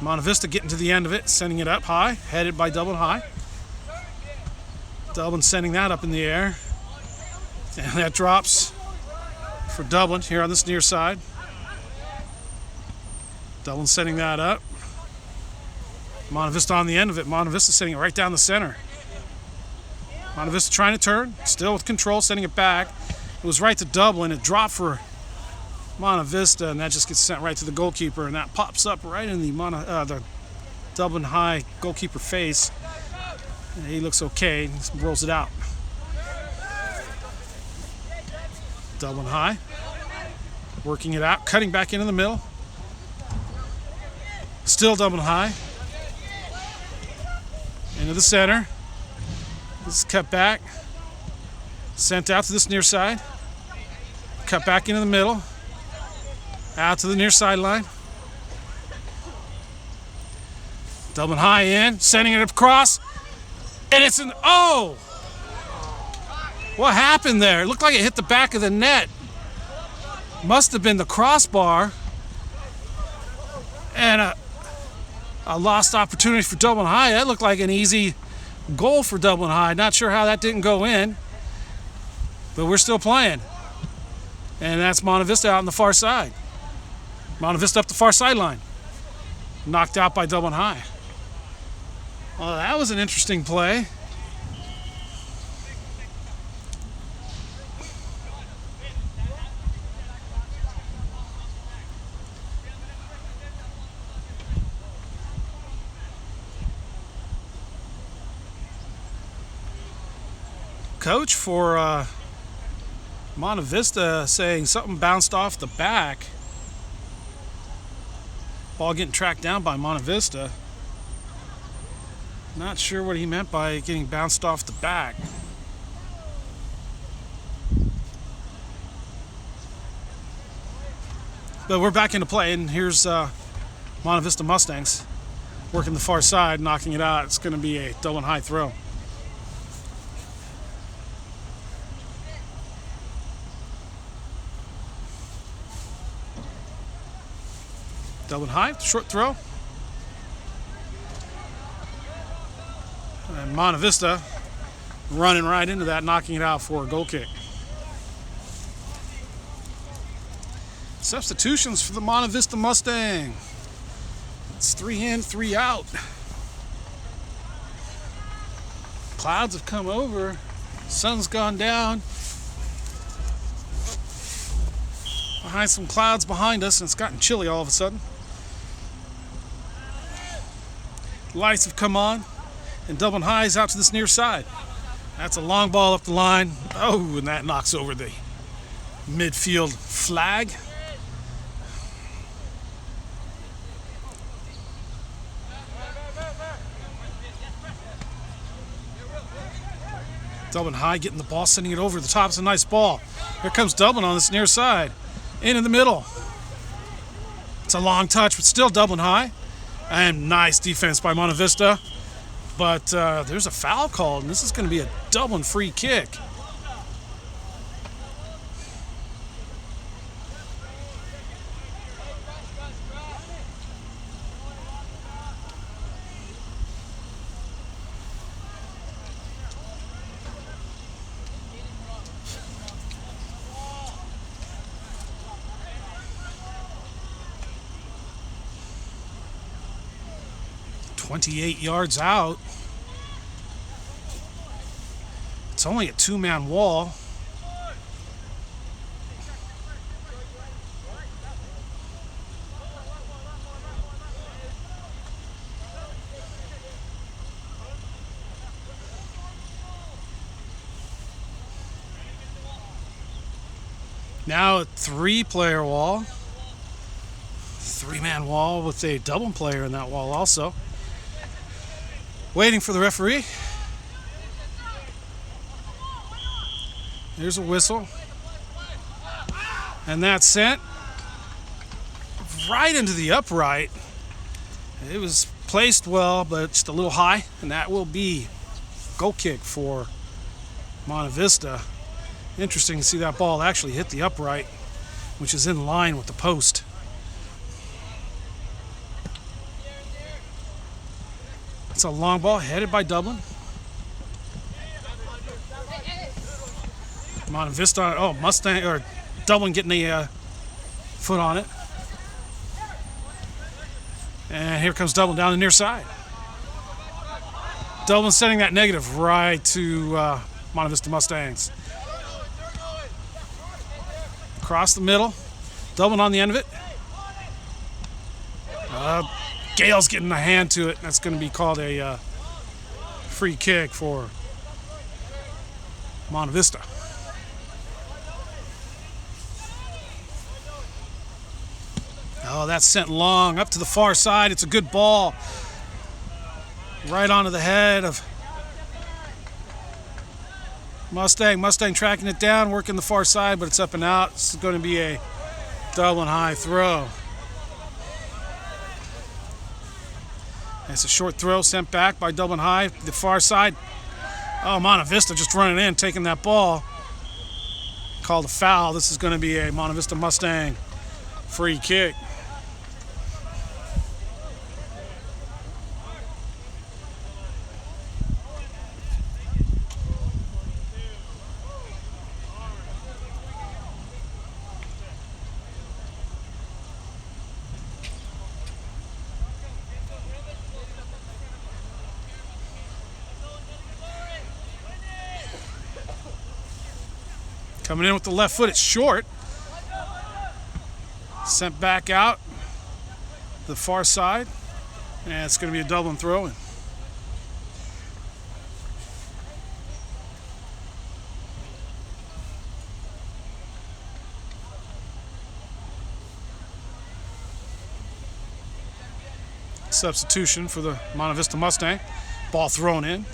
Monte Vista getting to the end of it, sending it up high, headed by Dublin High. Dublin sending that up in the air. And that drops for Dublin here on this near side. Dublin sending that up. Monte Vista on the end of it. Monte Vista sending it right down the center. Monte Vista trying to turn, still with control, sending it back. It was right to Dublin. It dropped for Monte Vista, and that just gets sent right to the goalkeeper, and that pops up right in the Dublin High goalkeeper face. And he looks okay. He rolls it out. Dublin High working it out, cutting back into the middle. Still Dublin High. Into the center. This is cut back. Sent out to this near side. Cut back into the middle. Out to the near sideline. Dublin High in. Sending it across. And it's an oh! What happened there? It looked like it hit the back of the net. Must have been the crossbar. And a lost opportunity for Dublin High. That looked like an easy goal for Dublin High. Not sure how that didn't go in, but we're still playing. And that's Monte Vista out on the far side. Monte Vista up the far sideline. Knocked out by Dublin High. Well, that was an interesting play. Coach for Monte Vista saying something bounced off the back. Ball getting tracked down by Monte Vista. Not sure what he meant by getting bounced off the back. But we're back into play, and here's Monte Vista Mustangs working the far side, knocking it out. It's going to be a Dublin High throw. Dublin High, short throw. And Monte Vista running right into that, knocking it out for a goal kick. Substitutions for the Monte Vista Mustang. It's 3 in, 3 out. Clouds have come over. Sun's gone down. Behind some clouds behind us, and it's gotten chilly all of a sudden. Lights have come on, and Dublin High is out to this near side. That's a long ball up the line. Oh, and that knocks over the midfield flag. Dublin High getting the ball, sending it over the top. It's a nice ball. Here comes Dublin on this near side. In the middle. It's a long touch, but still Dublin High. And nice defense by Monte Vista. But there's a foul called, and this is going to be a Dublin free kick. "28 yards out. It's only a 2-man wall. Now a 3-player wall. 3-man wall with a double player in that wall also. Waiting for the referee. There's a whistle. And that's sent right into the upright. It was placed well, but just a little high, and that will be goal kick for Monte Vista. Interesting to see that ball actually hit the upright, which is in line with the post. It's a long ball headed by Dublin. Monte Vista, oh, Mustang, or Dublin getting a foot on it. And here comes Dublin down the near side. Dublin sending that negative right to Monte Vista Mustangs. Across the middle. Dublin on the end of it. Gale's getting a hand to it. That's going to be called a free kick for Monte Vista. Oh, that's sent long up to the far side. It's a good ball. Right onto the head of Mustang. Mustang tracking it down, working the far side, but it's up and out. This is going to be a Dublin High throw. It's a short throw sent back by Dublin High, the far side. Oh, Monte Vista just running in, taking that ball. Called a foul. This is going to be a Monte Vista Mustang free kick. Coming in with the left foot, it's short. Sent back out the far side. And it's going to be a Dublin throw-in. Substitution for the Monte Vista Mustang. Ball thrown in.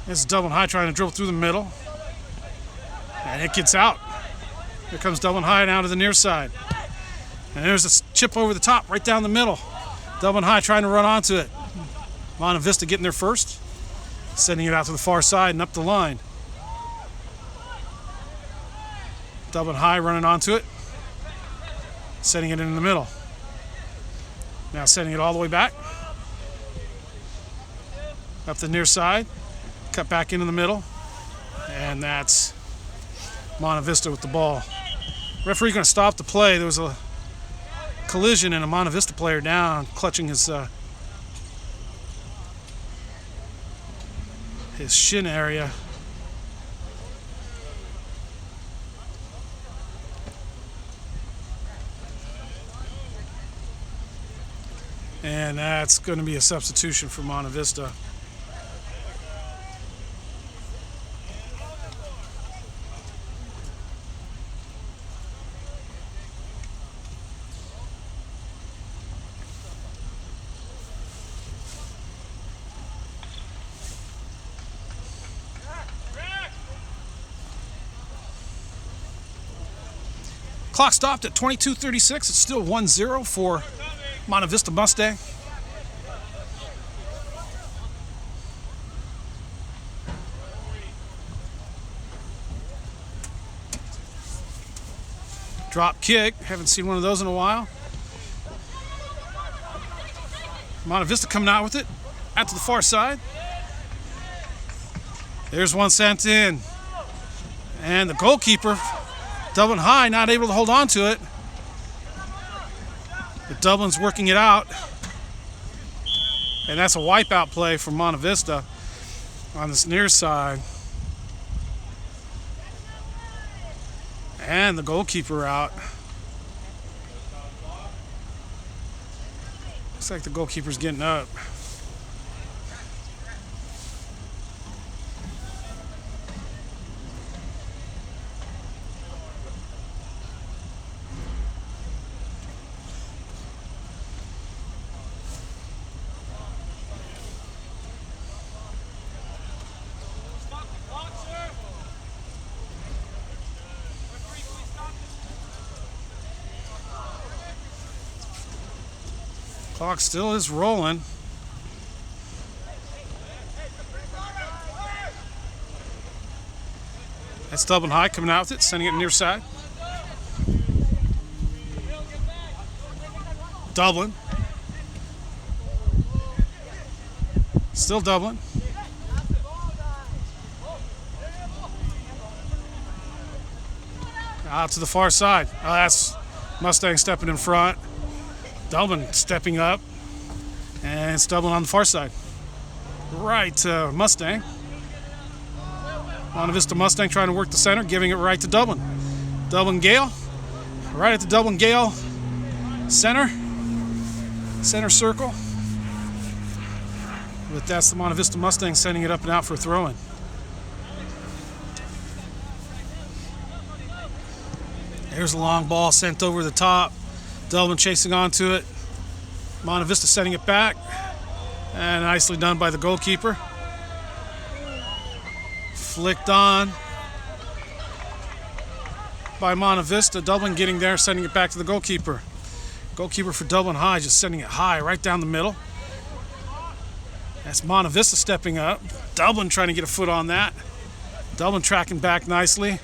This is Dublin High trying to dribble through the middle. And it gets out. Here comes Dublin High down to the near side. And there's a chip over the top, right down the middle. Dublin High trying to run onto it. Monte Vista getting there first. Sending it out to the far side and up the line. Dublin High running onto it. Setting it in the middle. Now setting it all the way back. Up the near side. Cut back into the middle. And that's Monte Vista with the ball. Referee going to stop the play. There was a collision and a Monte Vista player down, clutching his shin area. And that's going to be a substitution for Monte Vista. Clock stopped at 22:36. It's still 1-0 for Monte Vista Mustang. Drop kick. Haven't seen one of those in a while. Monte Vista coming out with it. Out to the far side. There's one sent in. And the goalkeeper, Dublin High, not able to hold on to it. But Dublin's working it out. And that's a wipeout play for Monte Vista on this near side. And the goalkeeper out. Looks like the goalkeeper's getting up. Clock still is rolling. That's Dublin High coming out with it, sending it near side. Dublin. Still Dublin. Out to the far side. Oh, that's Mustang stepping in front. Dublin stepping up, and it's Dublin on the far side. Right Mustang. Monte Vista Mustang trying to work the center, giving it right to Dublin. Dublin Gale, right at the Dublin Gale center circle. But that's the Monte Vista Mustang sending it up and out for a throw-in. There's a long ball sent over the top. Dublin chasing onto it. Monte Vista setting it back. And nicely done by the goalkeeper. Flicked on by Monte Vista. Dublin getting there, sending it back to the goalkeeper. Goalkeeper for Dublin High just sending it high right down the middle. That's Monte Vista stepping up. Dublin trying to get a foot on that. Dublin tracking back nicely.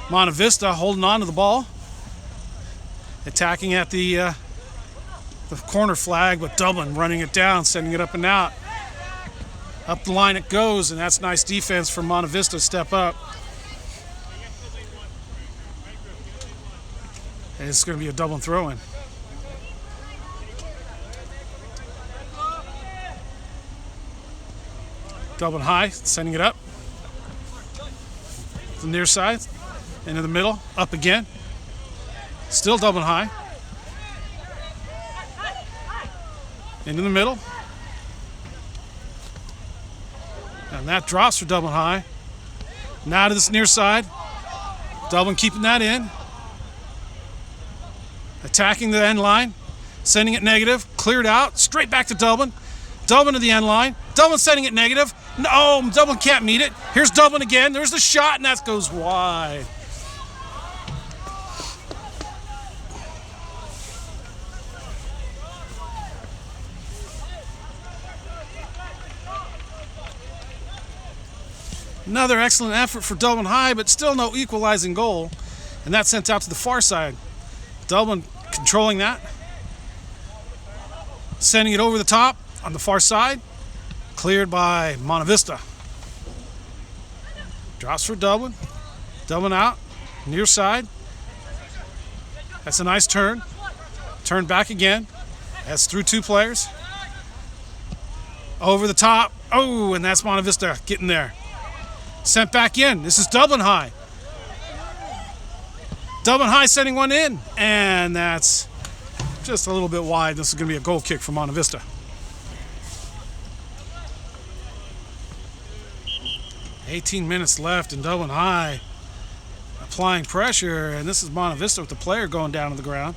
Monte Vista holding on to the ball. Attacking at the corner flag, but Dublin running it down, sending it up and out. Up the line it goes, and that's nice defense from Monte Vista to step up. And it's going to be a Dublin throw-in. Dublin High, sending it up. The near side, into the middle, up again. Still Dublin High. Into the middle. And that drops for Dublin High. Now to this near side. Dublin keeping that in. Attacking the end line. Sending it negative. Cleared out. Straight back to Dublin. Dublin to the end line. Dublin sending it negative. No, Dublin can't meet it. Here's Dublin again. There's the shot, and that goes wide. Another excellent effort for Dublin High, but still no equalizing goal. And that's sent out to the far side. Dublin controlling that. Sending it over the top on the far side. Cleared by Monte Vista. Drops for Dublin. Dublin out. Near side. That's a nice turn. Turn back again. That's through 2 players. Over the top. Oh, and that's Monte Vista getting there. Sent back in. This is Dublin High. Dublin High sending one in. And that's just a little bit wide. This is going to be a goal kick for Monte Vista. "18 minutes left, and Dublin High applying pressure, and this is Monte Vista with the player going down to the ground.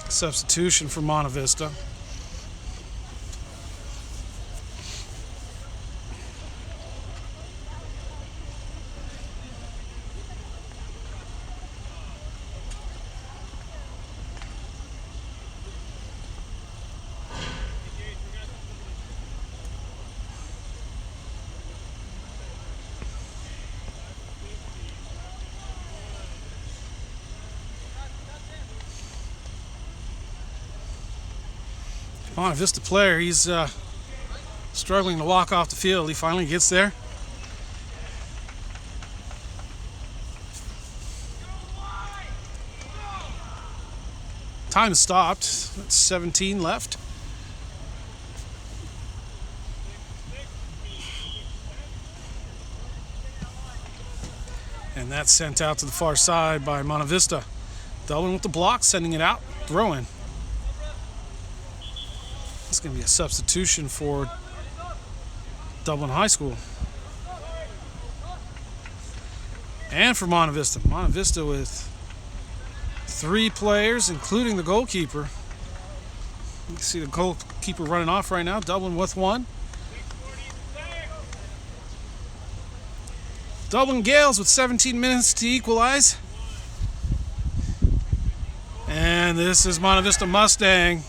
Substitution for Monte Vista. Monte Vista player, he's struggling to walk off the field. He finally gets there. Time has stopped. That's 17 left. And that's sent out to the far side by Monte Vista. Dublin with the block, sending it out, throw in. It's going to be a substitution for Dublin High School. And for Monte Vista. Monte Vista with 3 players, including the goalkeeper. You can see the goalkeeper running off right now. Dublin with 1. Dublin Gales with 17 minutes to equalize. And this is Monte Vista Mustang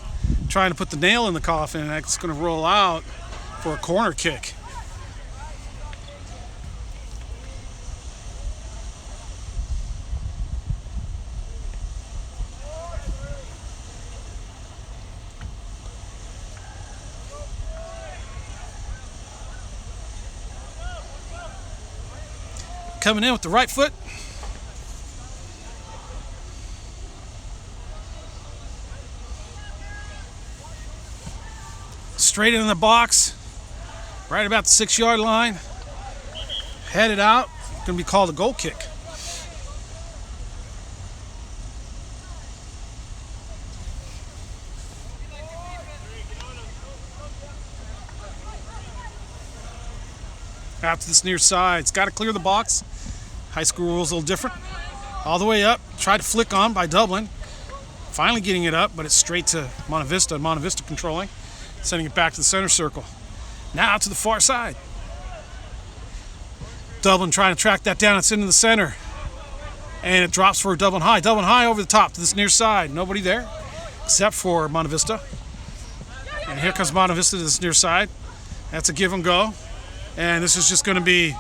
trying to put the nail in the coffin. That's going to roll out for a corner kick. Coming in with the right foot. Straight in the box, right about the 6-yard line. Headed out, going to be called a goal kick. Out to this near side. It's got to clear the box. High school rules a little different. All the way up, tried to flick on by Dublin. Finally getting it up, but it's straight to Monte Vista. Monte Vista controlling. Sending it back to the center circle. Now to the far side. Dublin trying to track that down. It's into the center. And it drops for Dublin High. Dublin High over the top to this near side. Nobody there except for Monte Vista. And here comes Monte Vista to this near side. That's a give and go. And this is just going to be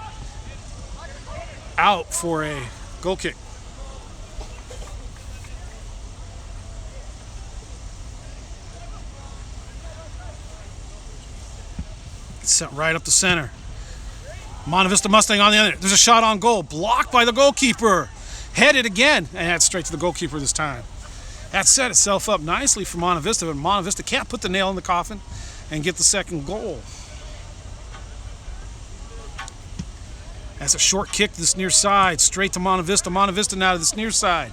out for a goal kick. Sent right up the center. Monte Vista Mustang on the other. There's a shot on goal. Blocked by the goalkeeper. Headed again. And that's straight to the goalkeeper this time. That set itself up nicely for Monte Vista, but Monte Vista can't put the nail in the coffin and get the second goal. That's a short kick to this near side. Straight to Monte Vista. Monte Vista now to this near side.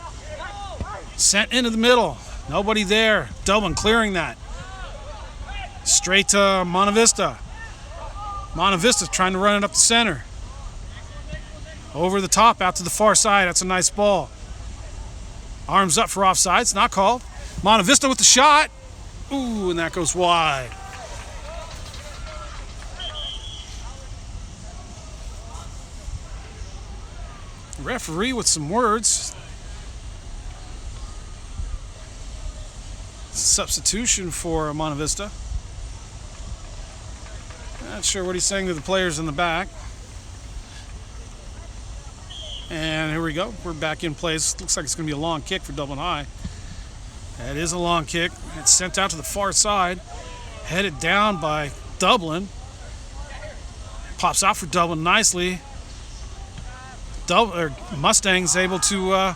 Sent into the middle. Nobody there. Dublin clearing that. Straight to Monte Vista. Monte Vista trying to run it up the center. Over the top, out to the far side. That's a nice ball. Arms up for offside. It's not called. Monte Vista with the shot. Ooh, and that goes wide. Referee with some words. substitution for Monte Vista. Not sure what he's saying to the players in the back. And here we go. We're back in place. Looks like it's going to be a long kick for Dublin High. That is a long kick. It's sent out to the far side. Headed down by Dublin. Pops out for Dublin nicely. Mustang's able to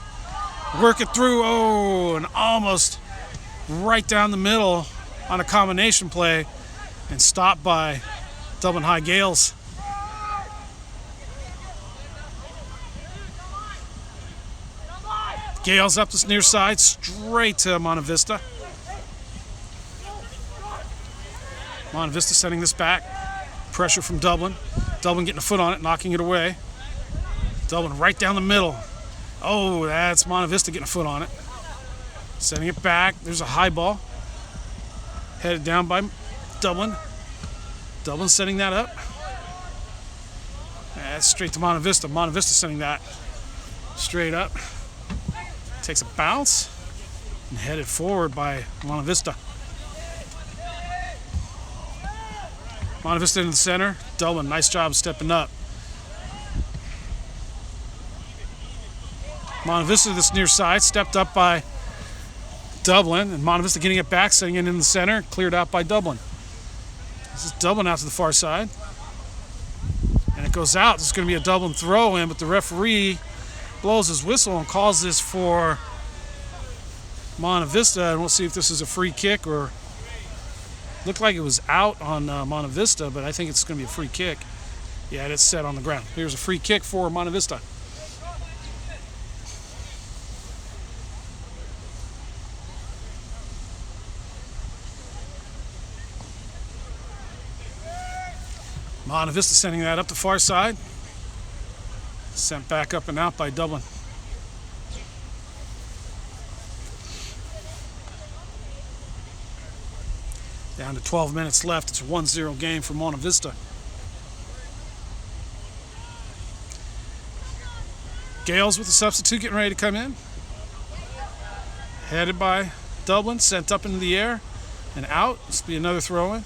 work it through. Oh, and almost right down the middle on a combination play. And stopped by Dublin High Gales. Gales up this near side, straight to Monte Vista. Monte Vista sending this back. Pressure from Dublin. Dublin getting a foot on it, knocking it away. Dublin right down the middle. Oh, that's Monte Vista getting a foot on it. Sending it back. There's a high ball. Headed down by Dublin. Dublin setting that up. That's straight to Monte Vista. Monte Vista sending that straight up. Takes a bounce and headed forward by Monte Vista. Monte Vista in the center. Dublin, nice job stepping up. Monte Vista this near side, stepped up by Dublin, and Monte Vista getting it back, setting it in the center, cleared out by Dublin. This is Dublin out to the far side. And it goes out. This is going to be a Dublin throw in, but the referee blows his whistle and calls this for Monte Vista, and we'll see if this is a free kick or looked like it was out on Monte Vista, but I think it's going to be a free kick. Yeah, it's set on the ground. Here's a free kick for Monte Vista. Monte Vista sending that up the far side. Sent back up and out by Dublin. Down to 12 minutes left. It's a 1-0 game for Monte Vista. Gales with the substitute getting ready to come in. Headed by Dublin, sent up into the air and out. This will be another throw-in.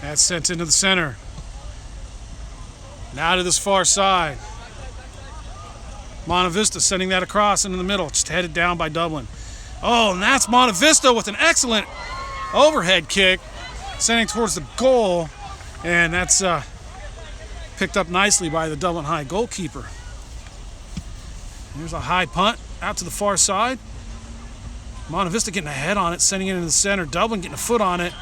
That's sent into the center. Now to this far side. Monte Vista sending that across into the middle, just headed down by Dublin. Oh, and that's Monte Vista with an excellent overhead kick, sending towards the goal, and that's picked up nicely by the Dublin High goalkeeper. Here's a high punt out to the far side. Monte Vista getting a head on it, sending it into the center. Dublin getting a foot on it.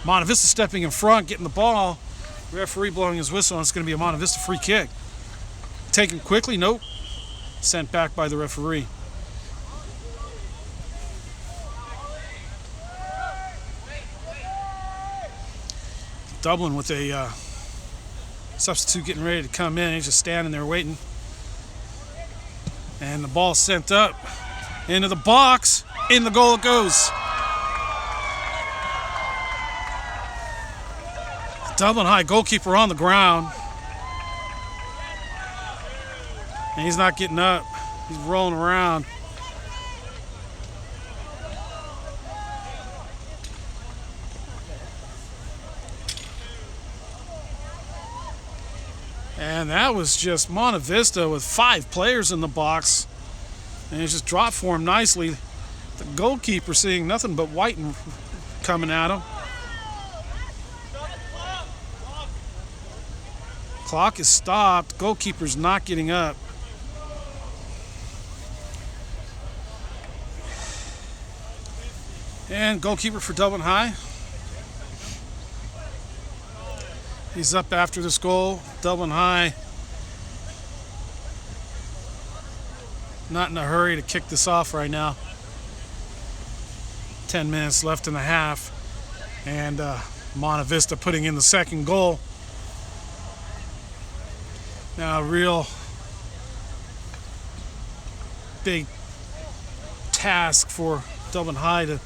Monte Vista stepping in front, getting the ball. Referee blowing his whistle, and it's going to be a Monte Vista free kick. Taken quickly, nope. Sent back by the referee. Dublin with a substitute getting ready to come in. He's just standing there waiting. And the ball sent up into the box. In the goal it goes. Dublin High goalkeeper on the ground. And he's not getting up. He's rolling around. And that was just Monte Vista with 5 players in the box. And it just dropped for him nicely. The goalkeeper seeing nothing but white coming at him. Clock is stopped. Goalkeeper's not getting up. And goalkeeper for Dublin High. He's up after this goal. Dublin High not in a hurry to kick this off right now. 10 minutes left in the half. And Monte Vista putting in the second goal. Now, a real big task for Dublin High to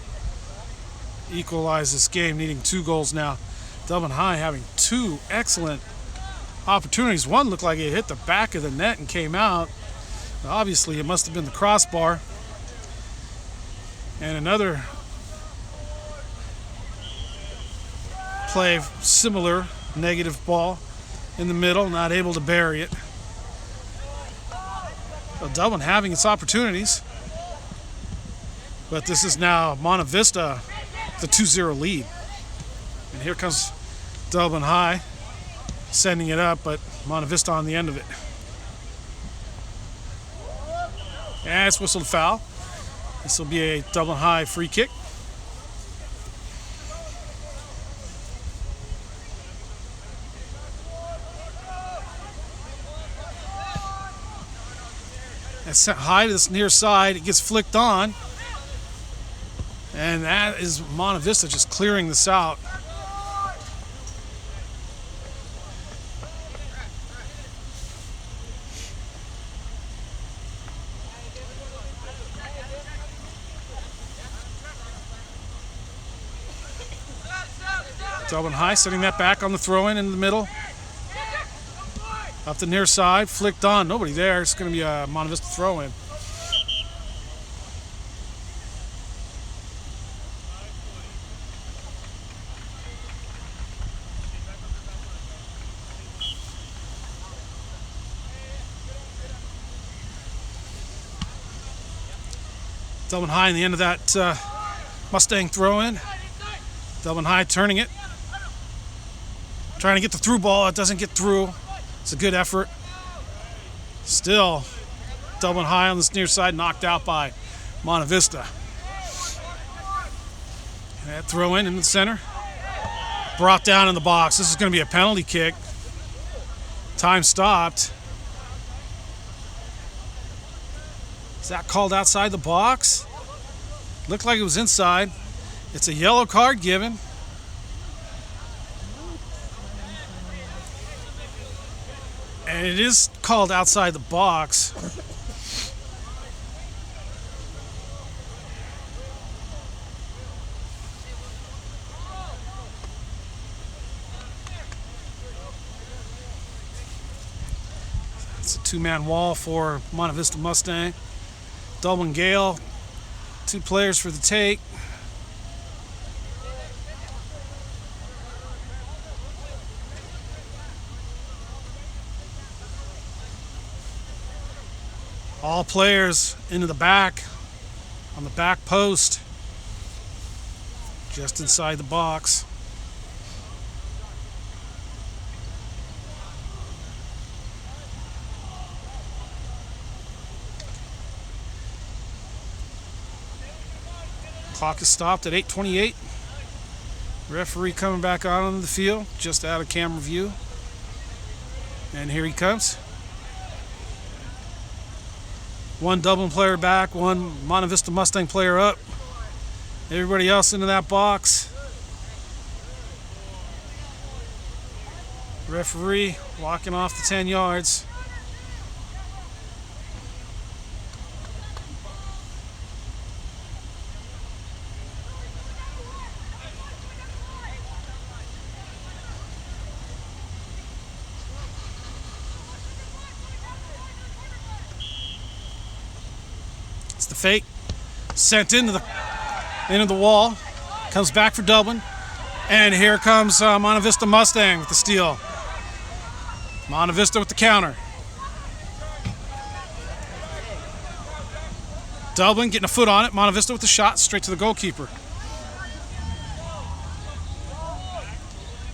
equalize this game, needing 2 goals now. Dublin High having 2 excellent opportunities. One looked like it hit the back of the net and came out. Obviously, it must have been the crossbar. And another play, similar, negative ball in the middle, not able to bury it. So Dublin having its opportunities. But this is now Monte Vista, the 2-0 lead. And here comes Dublin High, sending it up, but Monte Vista on the end of it. And it's whistled foul. This will be a Dublin High free kick. It's sent high to this near side. It gets flicked on. And that is Monte Vista just clearing this out. Dublin High setting that back on the throw-in the middle. Up the near side, flicked on. Nobody there. It's going to be a Monte Vista throw-in. Dublin High in the end of that Mustang throw-in. Dublin High turning it. Trying to get the through ball. It doesn't get through. It's a good effort. Still, Dublin High on this near side, knocked out by Monte Vista. And that throw in the center. Brought down in the box. This is going to be a penalty kick. Time stopped. Is that called outside the box? Looked like it was inside. It's a yellow card given. And it is called outside the box. It's a two-man wall for Monte Vista Mustang. Dublin Gale, two players for the take. All players into the back, on the back post, just inside the box. Clock is stopped at 8:28. Referee coming back out onto the field, just out of camera view. And here he comes. One Dublin player back, one Monte Vista Mustang player up. Everybody else into that box. Referee walking off the 10 yards. It's the fake, sent into the wall, comes back for Dublin, and here comes Monte Vista Mustang with the steal. Monte Vista with the counter. Dublin getting a foot on it. Monte Vista with the shot straight to the goalkeeper.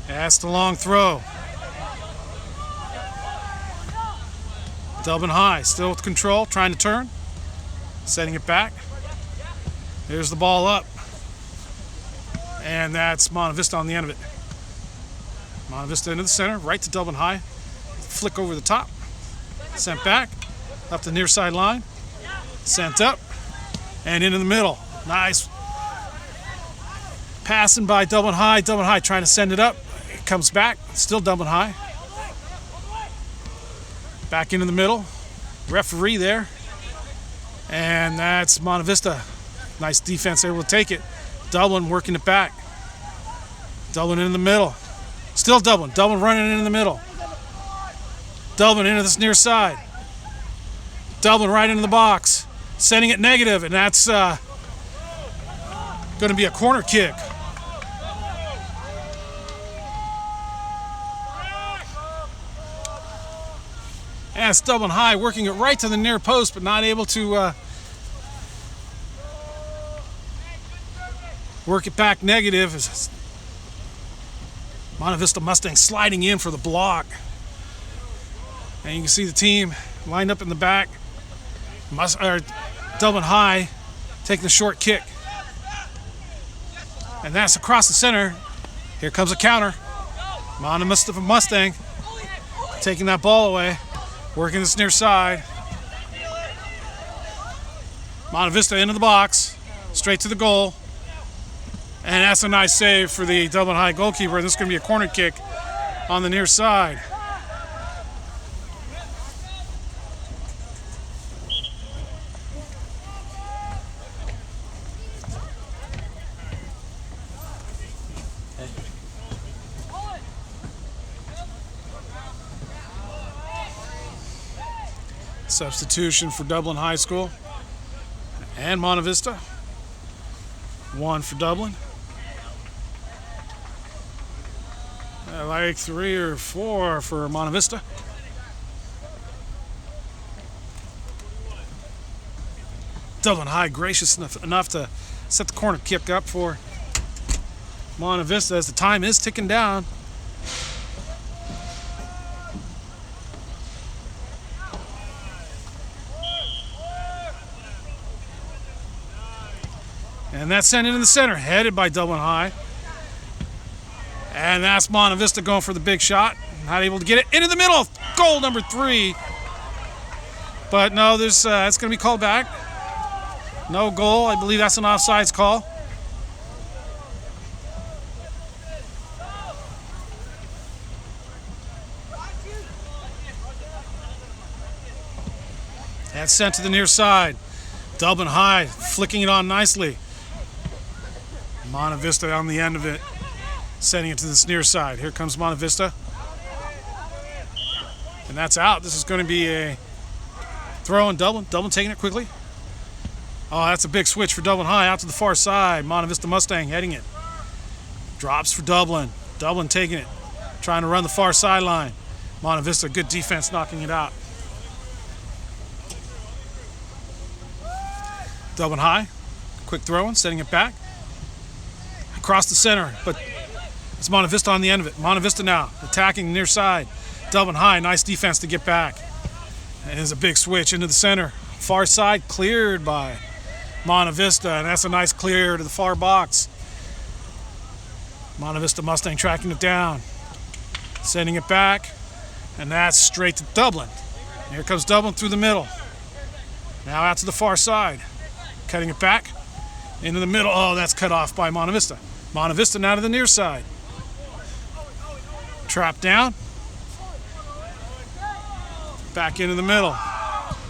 That's the long throw. Dublin High still with control, trying to turn. Setting it back. There's the ball up. And that's Monte Vista on the end of it. Monte Vista into the center, right to Dublin High. Flick over the top. Sent back. Up the near side line. Sent up. And into the middle. Nice. Passing by Dublin High. Dublin High trying to send it up. It comes back. Still Dublin High. Back into the middle. Referee there. And that's Monte Vista. Nice defense, able to take it. Dublin working it back. Dublin in the middle. Still Dublin. Dublin running in the middle. Dublin into this near side. Dublin right into the box, sending it negative, and that's going to be a corner kick. And it's Dublin High working it right to the near post, but not able to work it back negative. Monte Vista Mustang sliding in for the block. And you can see the team lined up in the back. Dublin High taking the short kick. And that's across the center. Here comes a counter. Monte Vista Mustang taking that ball away. Working this near side. Monte Vista into the box. Straight to the goal. And that's a nice save for the Dublin High goalkeeper. This is going to be a corner kick on the near side. Substitution for Dublin High School and Monte Vista. One for Dublin. Like 3 or 4 for Monte Vista. Dublin High gracious enough to set the corner kick up for Monte Vista as the time is ticking down. And that's sent into the center, headed by Dublin High. And that's Monte Vista going for the big shot. Not able to get it into the middle. Goal number 3. But no, it's going to be called back. No goal. I believe that's an offsides call. That's sent to the near side. Dublin High flicking it on nicely. Monte Vista on the end of it, sending it to this near side. Here comes Monte Vista. And that's out. This is going to be a throw in Dublin. Dublin taking it quickly. Oh, that's a big switch for Dublin High out to the far side. Monte Vista Mustang heading it. Drops for Dublin. Dublin taking it, trying to run the far sideline. Monte Vista, good defense, knocking it out. Dublin High, quick throw in, setting it back. Across the center, but it's Monte Vista on the end of it. Monte Vista now attacking the near side. Dublin High, nice defense to get back. And there's a big switch into the center. Far side cleared by Monte Vista, and that's a nice clear to the far box. Monte Vista Mustang tracking it down, sending it back, and that's straight to Dublin. And here comes Dublin through the middle. Now out to the far side, cutting it back into the middle. Oh, that's cut off by Monte Vista. Monte Vista now to the near side. Trap down. Back into the middle.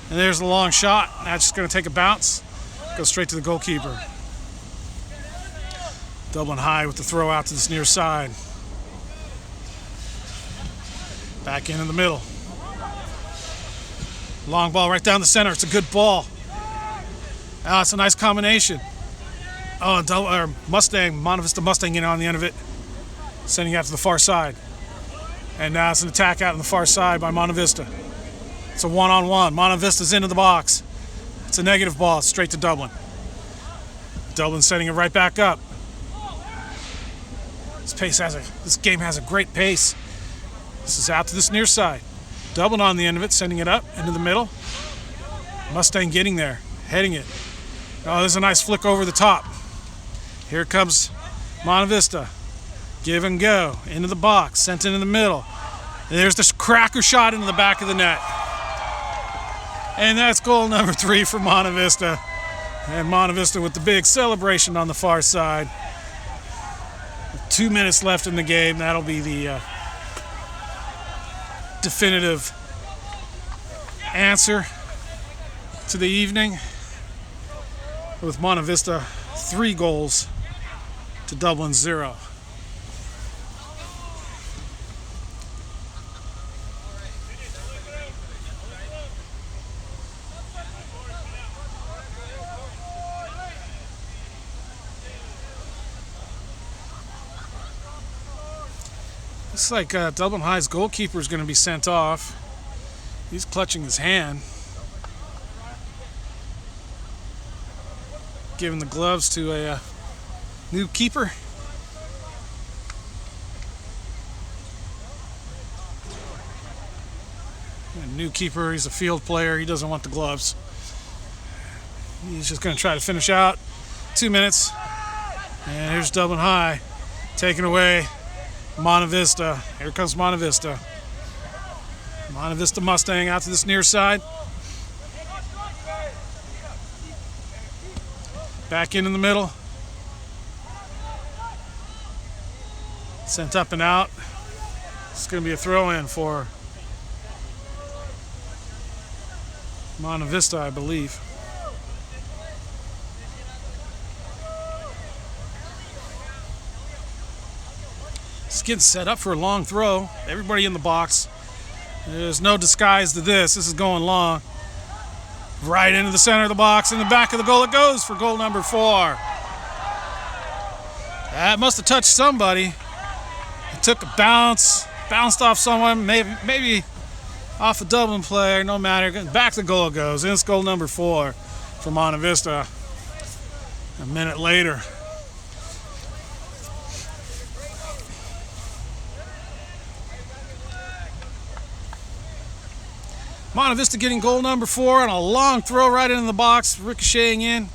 And there's the long shot. That's just going to take a bounce. Go straight to the goalkeeper. Dublin High with the throw out to this near side. Back into the middle. Long ball right down the center. It's a good ball. Oh, it's a nice combination. Oh, Mustang, Monte Vista Mustang in on the end of it, sending it out to the far side. And now it's an attack out on the far side by Monte Vista. It's a one-on-one. Monte Vista's into the box. It's a negative ball, straight to Dublin. Dublin setting it right back up. This game has a great pace. This is out to this near side. Dublin on the end of it, sending it up into the middle. Mustang getting there, heading it. Oh, there's a nice flick over the top. Here comes Monte Vista. Give and go. Into the box. Sent into the middle. And there's this cracker shot into the back of the net. And that's goal number 3 for Monte Vista. And Monte Vista with the big celebration on the far side. With 2 minutes left in the game. That'll be the definitive answer to the evening. With Monte Vista 3 goals to Dublin 0. Looks like Dublin High's goalkeeper is going to be sent off. He's clutching his hand, giving the gloves to a new keeper. A new keeper, he's a field player. He doesn't want the gloves. He's just going to try to finish out 2 minutes. And here's Dublin High taking away Monte Vista. Here comes Monte Vista. Monte Vista Mustang out to this near side. Back in the middle. Sent up and out. It's going to be a throw-in for Monte Vista, I believe. It's getting set up for a long throw. Everybody in the box. There's no disguise to this. This is going long. Right into the center of the box. In the back of the goal it goes for goal number 4. That must have touched somebody. It took a bounce. Bounced off someone. Maybe off a Dublin player. No matter. Back to goal it goes. And it's goal number 4 for Monte Vista. A minute later. Monte Vista getting goal number 4 on a long throw right into the box, ricocheting in.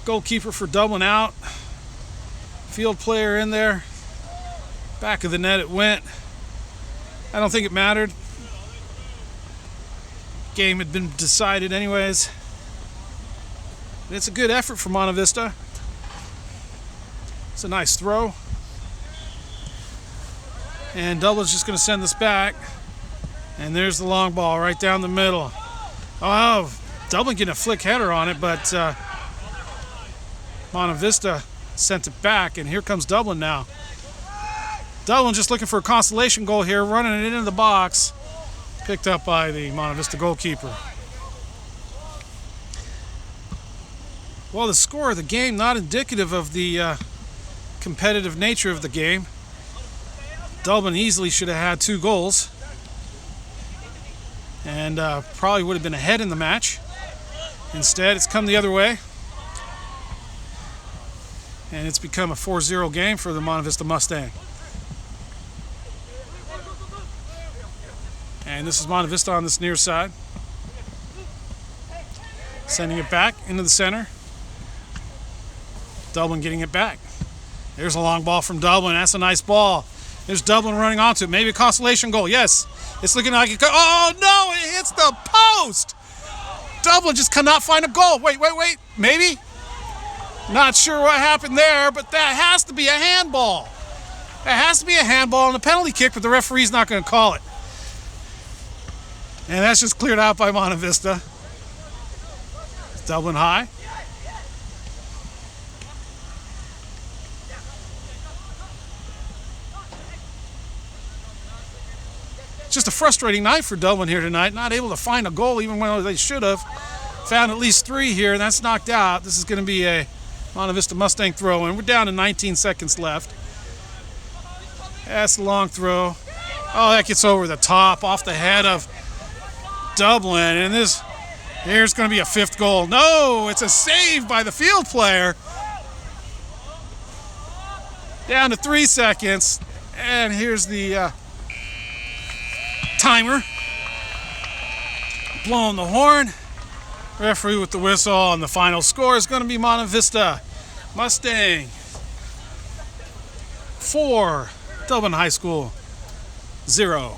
Goalkeeper for Dublin out. Field player in there. Back of the net it went. I don't think it mattered. Game had been decided anyways. It's a good effort for Monte Vista. It's a nice throw. And Dublin's just going to send this back. And there's the long ball right down the middle. Oh, Dublin getting a flick header on it, but Monte Vista sent it back, and here comes Dublin now. Dublin just looking for a consolation goal here, running it into the box. Picked up by the Monte Vista goalkeeper. Well, the score of the game not indicative of the competitive nature of the game. Dublin easily should have had 2 goals. And probably would have been ahead in the match. Instead, it's come the other way. And it's become a 4-0 game for the Monte Vista Mustang. And this is Monte Vista on this near side. Sending it back into the center. Dublin getting it back. There's a long ball from Dublin. That's a nice ball. There's Dublin running onto it. Maybe a consolation goal. Yes. It's looking like it could. Oh, no. It hits the post. Dublin just cannot find a goal. Wait. Maybe? Not sure what happened there, but that has to be a handball. That has to be a handball and a penalty kick, but the referee's not going to call it. And that's just cleared out by Monte Vista. Dublin High. Just a frustrating night for Dublin here tonight. Not able to find a goal even when they should have. Found at least 3 here, and that's knocked out. This is going to be a Monte Vista Mustang throw, and we're down to 19 seconds left. That's a long throw. Oh, that gets over the top, off the head of Dublin, and here's going to be a 5th goal. No, it's a save by the field player. Down to 3 seconds, and here's the timer. Blowing the horn. Referee with the whistle, and the final score is going to be Monte Vista Mustang 4, Dublin High School 0.